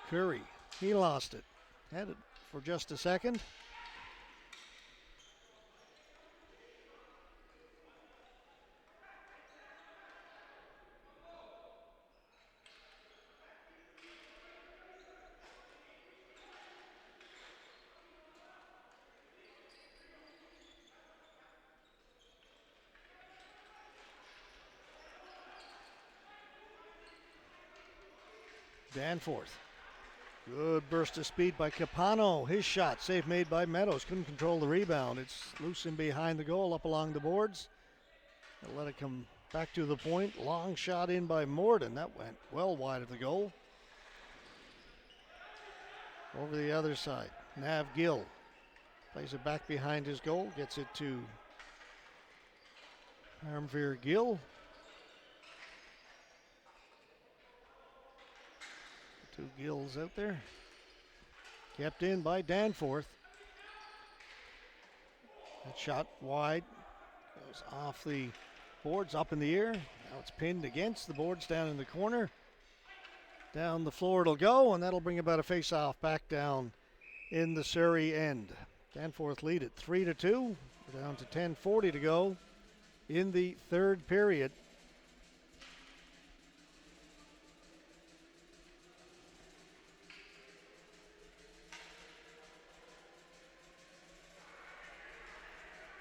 Curry, he lost it. Had it for just a second. Danforth. Good burst of speed by Capano. His shot, save made by Meadows. Couldn't control the rebound. It's loose in behind the goal, up along the boards. They'll let it come back to the point. Long shot in by Morden. That went well wide of the goal. Over the other side, Nav Gill plays it back behind his goal. Gets it to Armveer Gill. Two Gills out there. Kept in by Danforth. That shot wide. Goes off the boards, up in the air. Now it's pinned against the boards down in the corner. Down the floor it'll go, and that'll bring about a face-off back down in the Surrey end. Danforth lead it 3-2. We're down to 10:40 to go in the third period.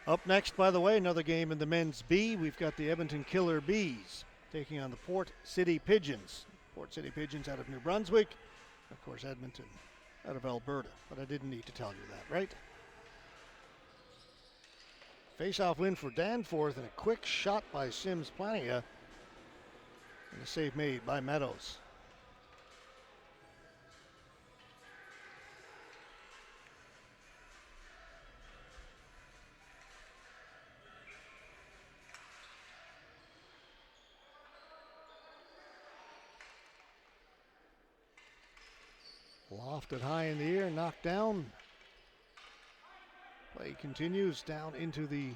Up next, by the way, another game in the men's B. We've got the Edmonton Killer Bees taking on the Port City Pigeons. Port City Pigeons out of New Brunswick. Of course, Edmonton out of Alberta. But I didn't need to tell you that, right? Face-off win for Danforth and a quick shot by Sims Plania. And a save made by Meadows. Lofted high in the air, knocked down. Play continues down into the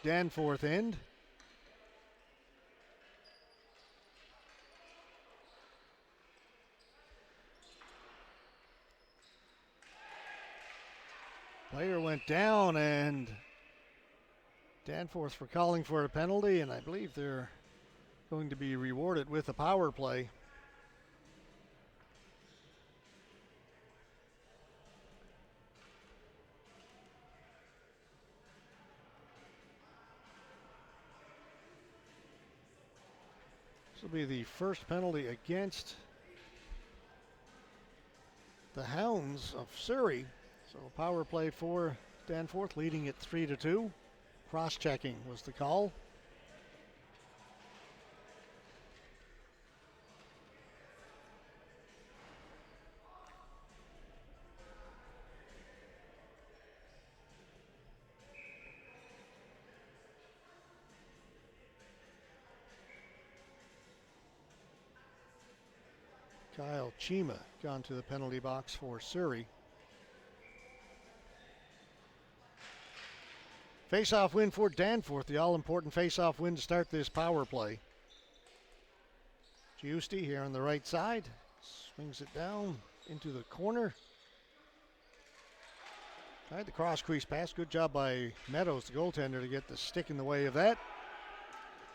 Danforth end. Player went down, and Danforth for calling for a penalty, and I believe they're going to be rewarded with a power play. This will be the first penalty against the Hounds of Surrey. So power play for Danforth, leading it 3-2. Cross-checking was the call. Kyle Chima gone to the penalty box for Surrey. Face-off win for Danforth, the all-important face-off win to start this power play. Giusti here on the right side, swings it down into the corner. Tried the cross-crease pass, good job by Meadows, the goaltender, to get the stick in the way of that.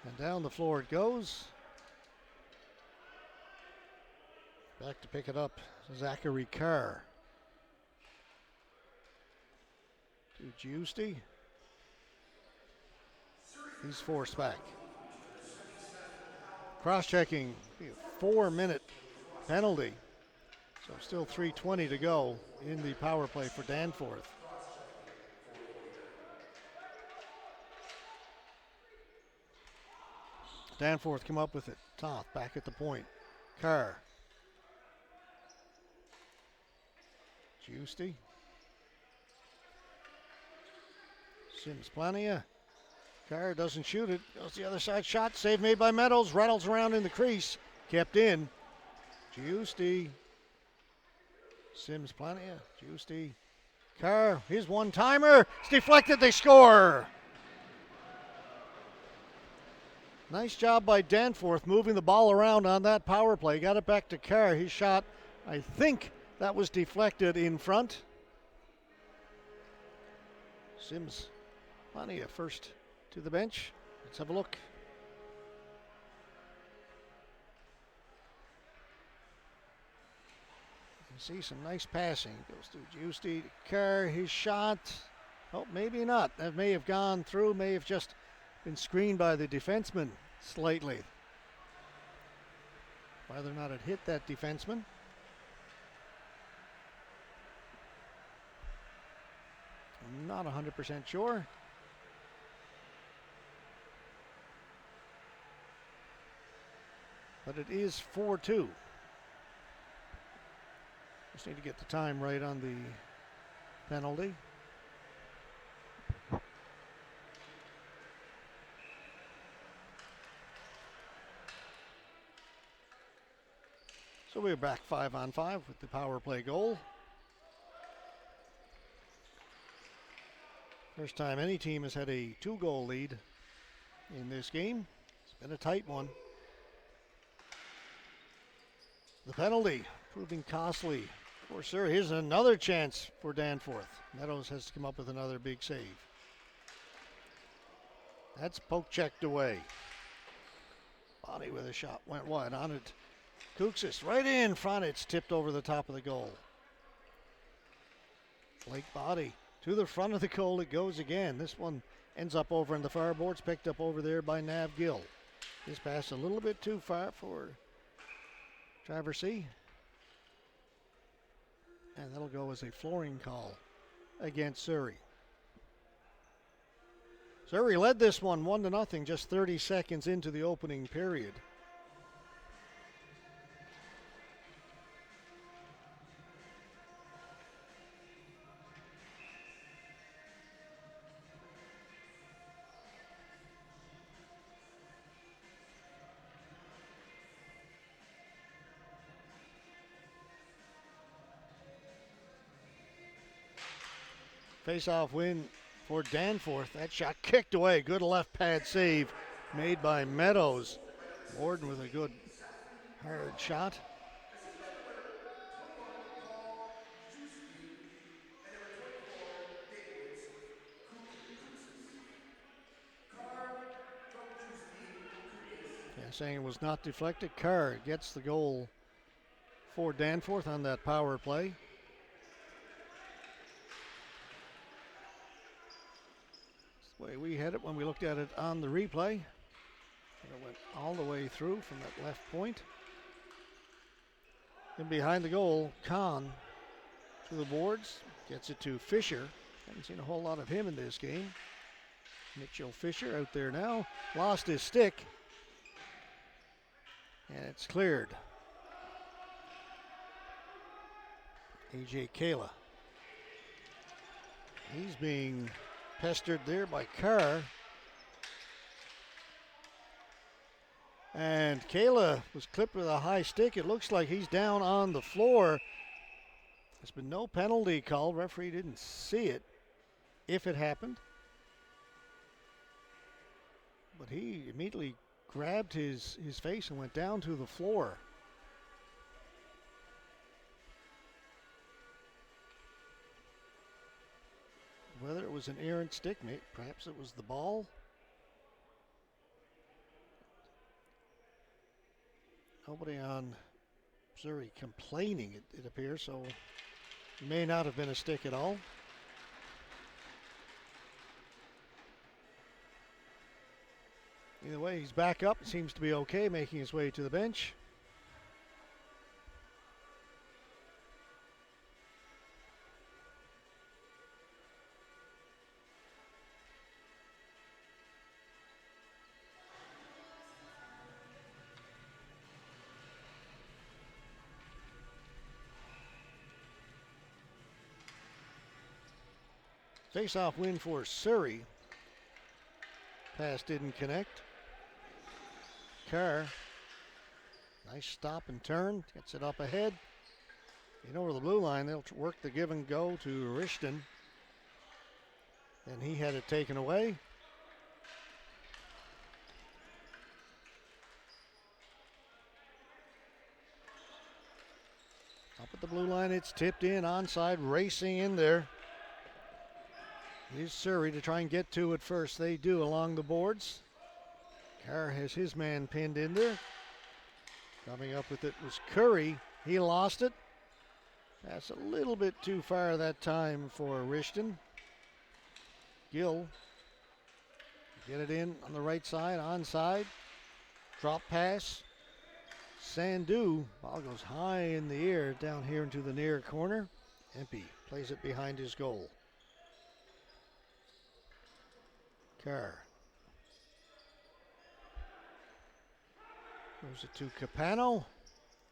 And down the floor it goes. Back to pick it up, Zachary Carr. To Giusti. He's forced back. Cross-checking, a 4-minute penalty. So still 3:20 to go in the power play for Danforth. Danforth come up with it. Toth back at the point. Carr. Giusti. Sims Plania. Carr doesn't shoot it. Goes the other side. Shot. Save made by Meadows. Rattles around in the crease. Kept in. Giusti. Sims Plania. Giusti. Carr. His one-timer. It's deflected. They score. Nice job by Danforth moving the ball around on that power play. Got it back to Carr. His shot, I think that was deflected in front. Sims Plania first to the bench. Let's have a look. You see some nice passing. Goes to Giusti, to Carr. His shot. Oh, maybe not. That may have gone through. May have just been screened by the defenseman slightly. Whether or not it hit that defenseman. I'm not 100% sure. But it is 4-2. Just need to get the time right on the penalty. So we're back 5-on-5 with the power play goal. First time any team has had a 2-goal lead in this game. It's been a tight one. The penalty proving costly for Surrey. Here's another chance for Danforth. Meadows has to come up with another big save. That's poke checked away. Body with a shot went wide on it. Kuksis right in front. It's tipped over the top of the goal. Blake Body to the front of the goal. It goes again. This one ends up over in the far boards. Picked up over there by Nav Gill. This pass a little bit too far for Traversy. And that'll go as a flooring call against Surrey. Surrey led this one 1-0 just 30 seconds into the opening period. Face-off win for Danforth. That shot kicked away. Good left pad save made by Meadows. Warden with a good hard shot. Yeah, saying it was not deflected. Carr gets the goal for Danforth on that power play. Way we had it when we looked at it on the replay. It went all the way through from that left point. And behind the goal, Kahn to the boards. Gets it to Fisher. Haven't seen a whole lot of him in this game. Mitchell Fisher out there now. Lost his stick. And it's cleared. AJ Kayla. He's being pestered there by Carr. And Kayla was clipped with a high stick. It looks like he's down on the floor. There's been no penalty called. Referee didn't see it, if it happened. But he immediately grabbed his face and went down to the floor. Whether it was an errant stick, perhaps it was the ball. Nobody on Surrey complaining, it appears, so it may not have been a stick at all. Either way, he's back up. Seems to be okay, making his way to the bench. Face-off win for Surrey. Pass didn't connect. Carr, nice stop and turn, gets it up ahead. In over the blue line, they'll work the give and go to Rishton. And he had it taken away. Up at the blue line, it's tipped in, onside, racing in there. Here's Surrey to try and get to it first. They do along the boards. Carr has his man pinned in there. Coming up with it was Curry. He lost it. Pass a little bit too far that time for Rishton. Gill. Get it in on the right side, onside. Drop pass. Sandu. Ball goes high in the air down here into the near corner. Empey plays it behind his goal. Carr. Goes it to Capano.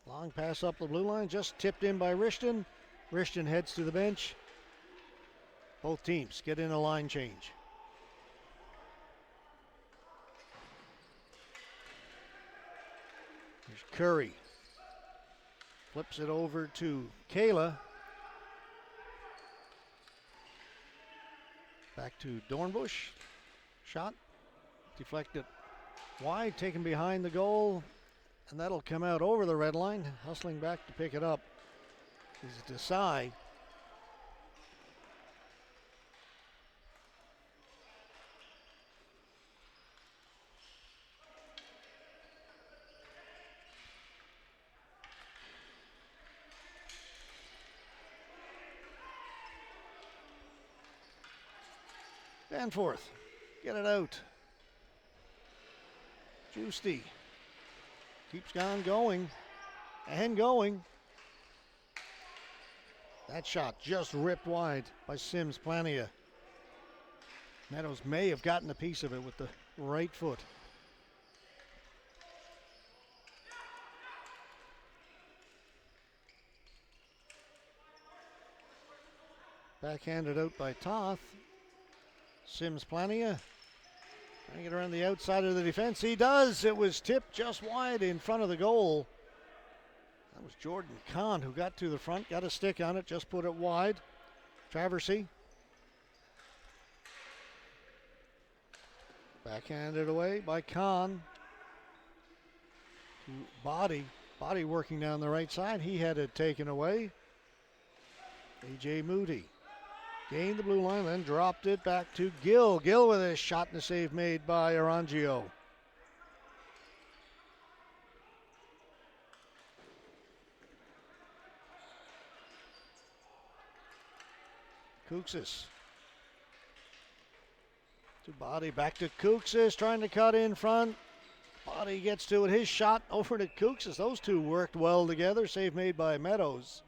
Long pass up the blue line, just tipped in by Rishton. Rishton heads to the bench. Both teams get in a line change. Here's Curry. Flips it over to Kayla. Back to Dornbush. Shot. Deflected wide, taken behind the goal. And that'll come out over the red line. Hustling back to pick it up is Desai. Danforth, get it out. Giusti keeps on going and going. That shot just ripped wide by Sims Plania. Meadows may have gotten a piece of it with the right foot. Backhanded out by Toth. Sims Plania trying to get around the outside of the defense. He does. It was tipped just wide in front of the goal. That was Jordan Kahn who got to the front, got a stick on it, just put it wide. Traversy. Backhanded away by Kahn. Body working down the right side. He had it taken away. A.J. Moody gained the blue line, then dropped it back to Gill. Gill with a shot and a save made by Arangio. Kouxis. To Body, back to Kouxis, trying to cut in front. Body gets to it, his shot over to Kouxis. Those two worked well together. Save made by Meadows.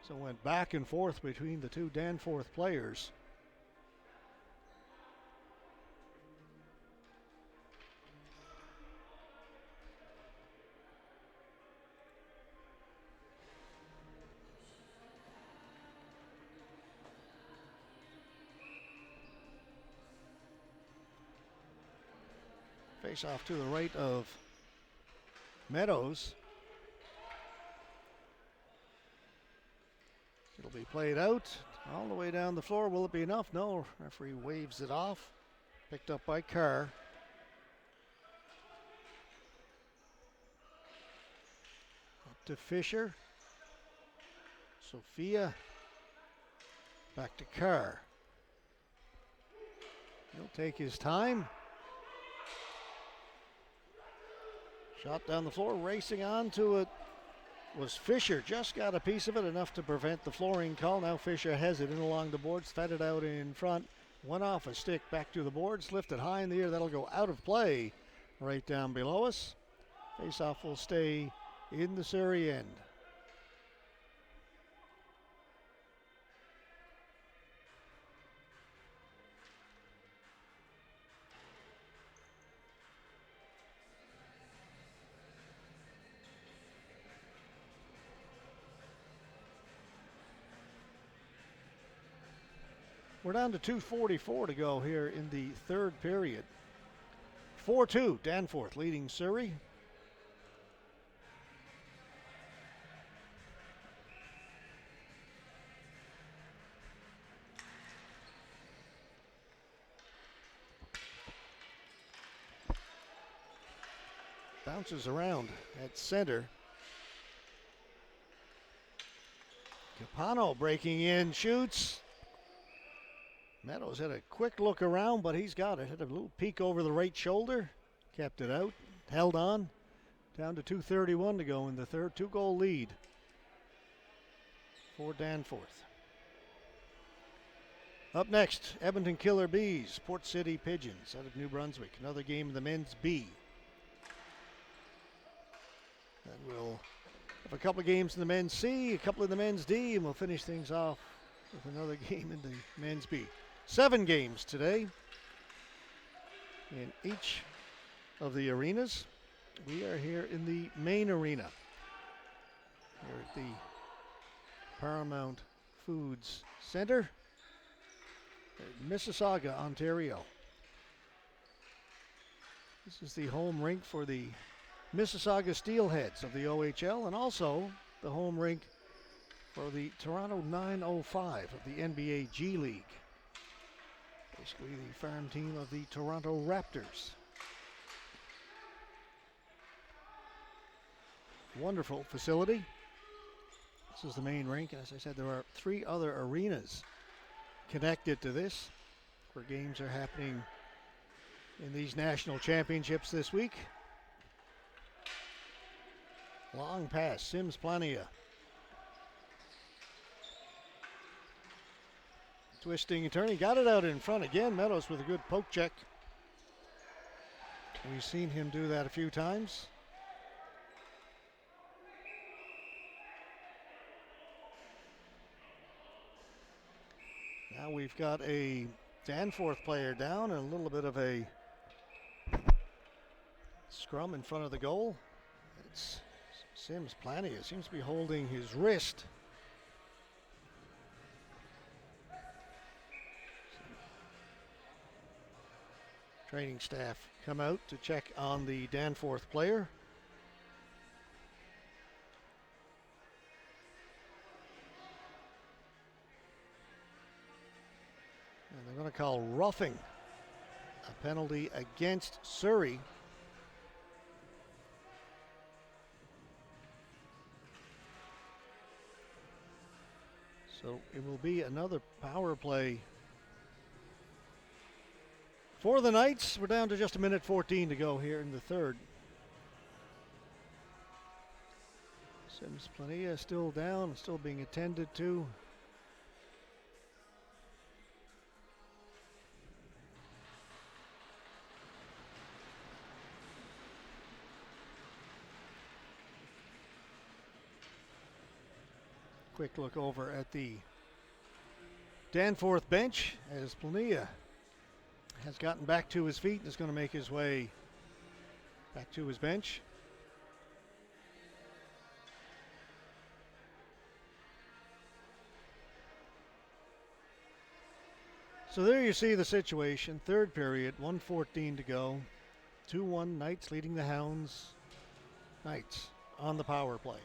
So went back and forth between the two Danforth players. Face off to the right of Meadows. It'll be played out all the way down the floor. Will it be enough? No. Referee waves it off. Picked up by Carr. Up to Fisher. Sophia. Back to Carr. He'll take his time. Shot down the floor, racing onto it was Fisher. Just got a piece of it, enough to prevent the flooring call. Now Fisher has it in along the boards, fed it out in front. Went off a stick back to the boards, lifted high in the air. That'll go out of play right down below us. Face-off will stay in the Surrey end. We're down to 2:44 to go here in the third period. 4-2, Danforth leading Surrey. Bounces around at center. Capano breaking in, shoots. Meadows had a quick look around, but he's got it. Had a little peek over the right shoulder. Kept it out, held on. Down to 2:31 to go in the third. 2-goal lead for Danforth. Up next, Edmonton Killer Bees, Port City Pigeons out of New Brunswick. Another game in the men's B. And we'll have a couple of games in the men's C, a couple in the men's D, and we'll finish things off with another game in the men's B. 7 games today in each of the arenas. We are here in the main arena here at the Paramount Foods Center in Mississauga, Ontario. This is the home rink for the Mississauga Steelheads of the OHL, and also the home rink for the Toronto 905 of the NBA G League. Basically the farm team of the Toronto Raptors. Wonderful facility. This is the main rink, and as I said, there are 3 other arenas connected to this where games are happening in these national championships this week. Long pass, Sims Plania. Twisting and turning, got it out in front again. Meadows with a good poke check. We've seen him do that a few times. Now we've got a Danforth player down and a little bit of a scrum in front of the goal. It's Sims Plania, seems to be holding his wrist. Training staff come out to check on the Danforth player. And they're going to call roughing, a penalty against Surrey. So it will be another power play for the Knights. We're down to just 1:14 to go here in the third. Sims Plania still down, still being attended to. Quick look over at the Danforth bench as Plania has gotten back to his feet and is going to make his way back to his bench. So there you see the situation. Third period, 1:14 to go. 2-1 Knights leading the Hounds. Knights on the power play.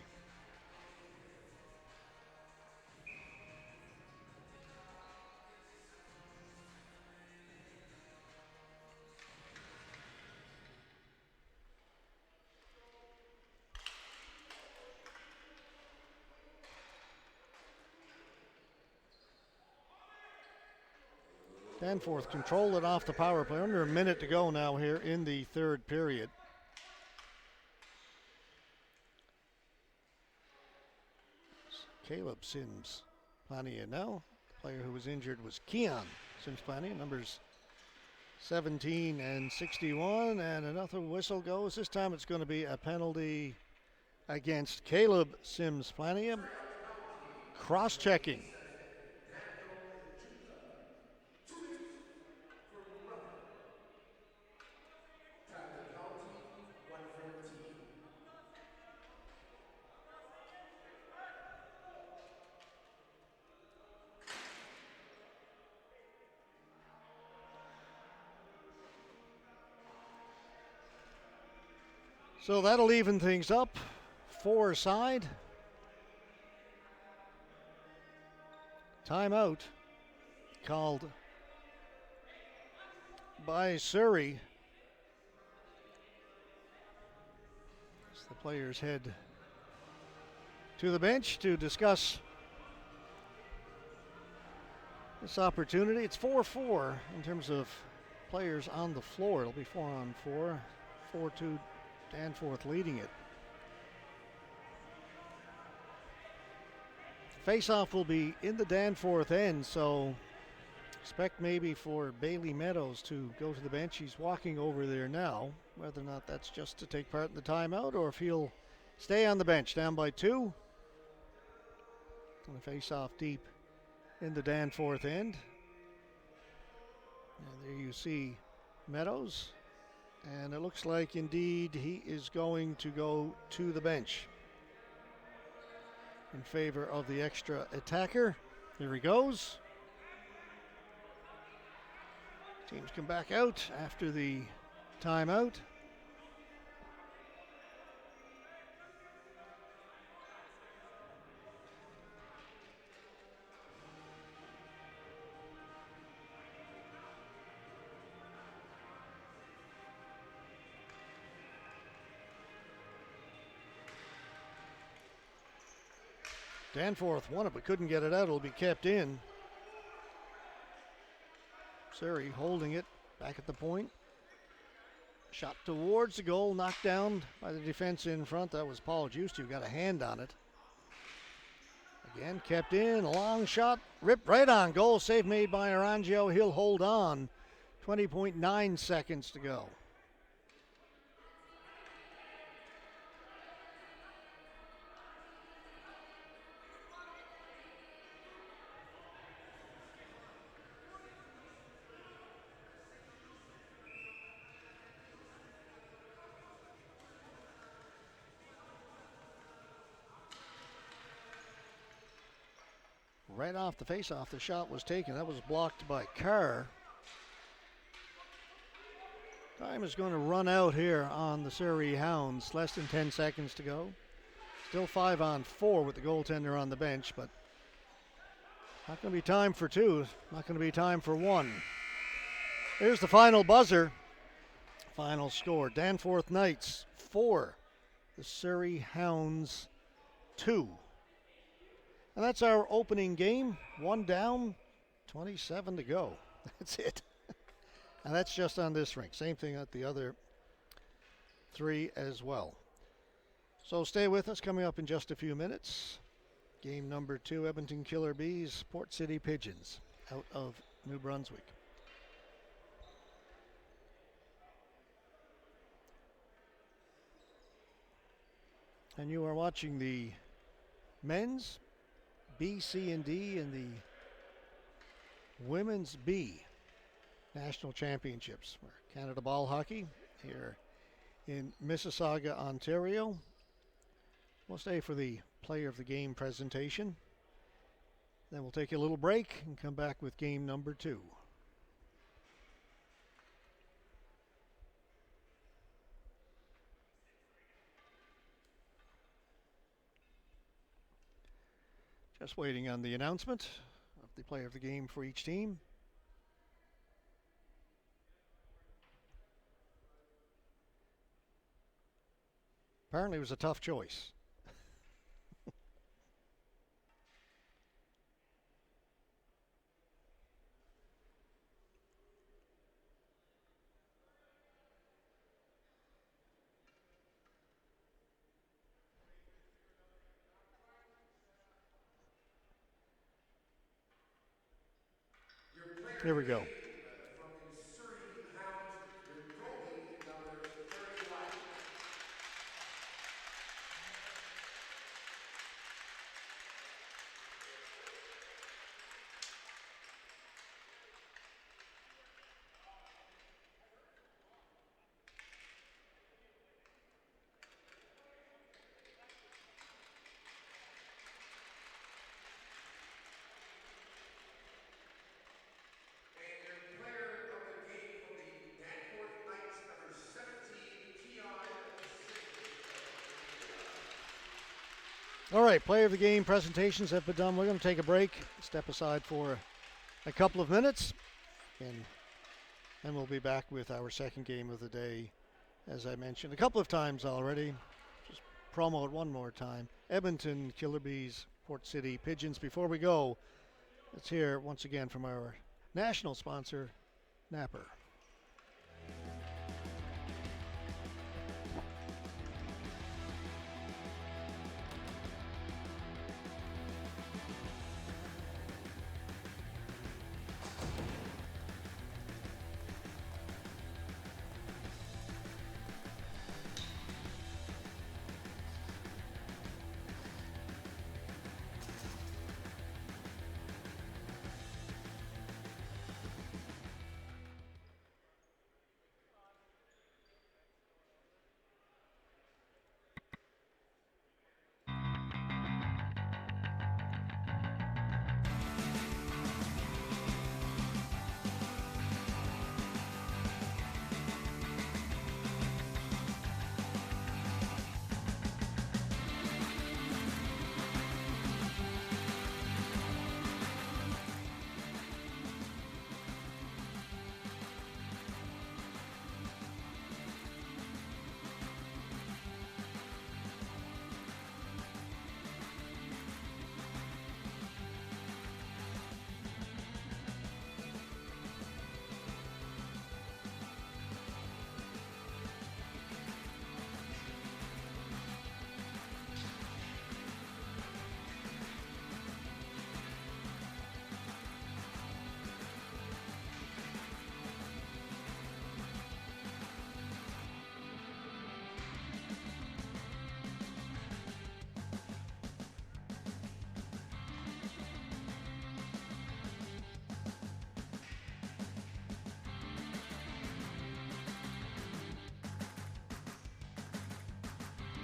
Danforth controlled it off the power play. Under a minute to go now here in the third period. Caleb Sims Plania now. The player who was injured was Keon Sims Plania, numbers 17 and 61. And another whistle goes. This time it's going to be a penalty against Caleb Sims Plania. Cross-checking. So that'll even things up. 4 side. Timeout called by Surrey. As the players head to the bench to discuss this opportunity. It's 4-4 in terms of players on the floor. It'll be 4-on-4. 4-2, Danforth leading it. Face-off will be in the Danforth end, so expect maybe for Bailey Meadows to go to the bench. He's walking over there now. Whether or not that's just to take part in the timeout or if he'll stay on the bench, down by 2. And the face-off deep in the Danforth end. And there you see Meadows. And it looks like indeed he is going to go to the bench in favor of the extra attacker. Here he goes. Teams come back out after the timeout. Danforth won it but couldn't get it out. It'll be kept in. Surrey holding it back at the point. Shot towards the goal, knocked down by the defense in front. That was Paul Giusti who got a hand on it. Again, kept in, a long shot, ripped right on goal. Save made by Arangio. He'll hold on. 20.9 seconds to go. Right off the face-off, the shot was taken. That was blocked by Carr. Time is going to run out here on the Surrey Hounds. Less than 10 seconds to go. Still 5-on-4 with the goaltender on the bench, but not going to be time for 2. Not going to be time for 1. Here's the final buzzer. Final score. Danforth Knights 4. The Surrey Hounds 2. And that's our opening game. 1 down, 27 to go. That's it. And that's just on this rink. Same thing at the other 3 as well. So stay with us. Coming up in just a few minutes. Game number 2, Edmonton Killer Bees, Port City Pigeons out of New Brunswick. And you are watching the men's B, C, and D in the Women's B National Championships for Canada Ball Hockey here in Mississauga, Ontario. We'll stay for the player of the game presentation. Then we'll take a little break and come back with game number 2. Just waiting on the announcement of the player of the game for each team. Apparently it was a tough choice. Here we go. All right, player of the game presentations have been done. We're going to take a break, step aside for a couple of minutes, and then we'll be back with our second game of the day. As I mentioned a couple of times already, just promo it one more time. Edmonton, Killer Bees, Port City, Pigeons. Before we go, let's hear once again from our national sponsor, Napper.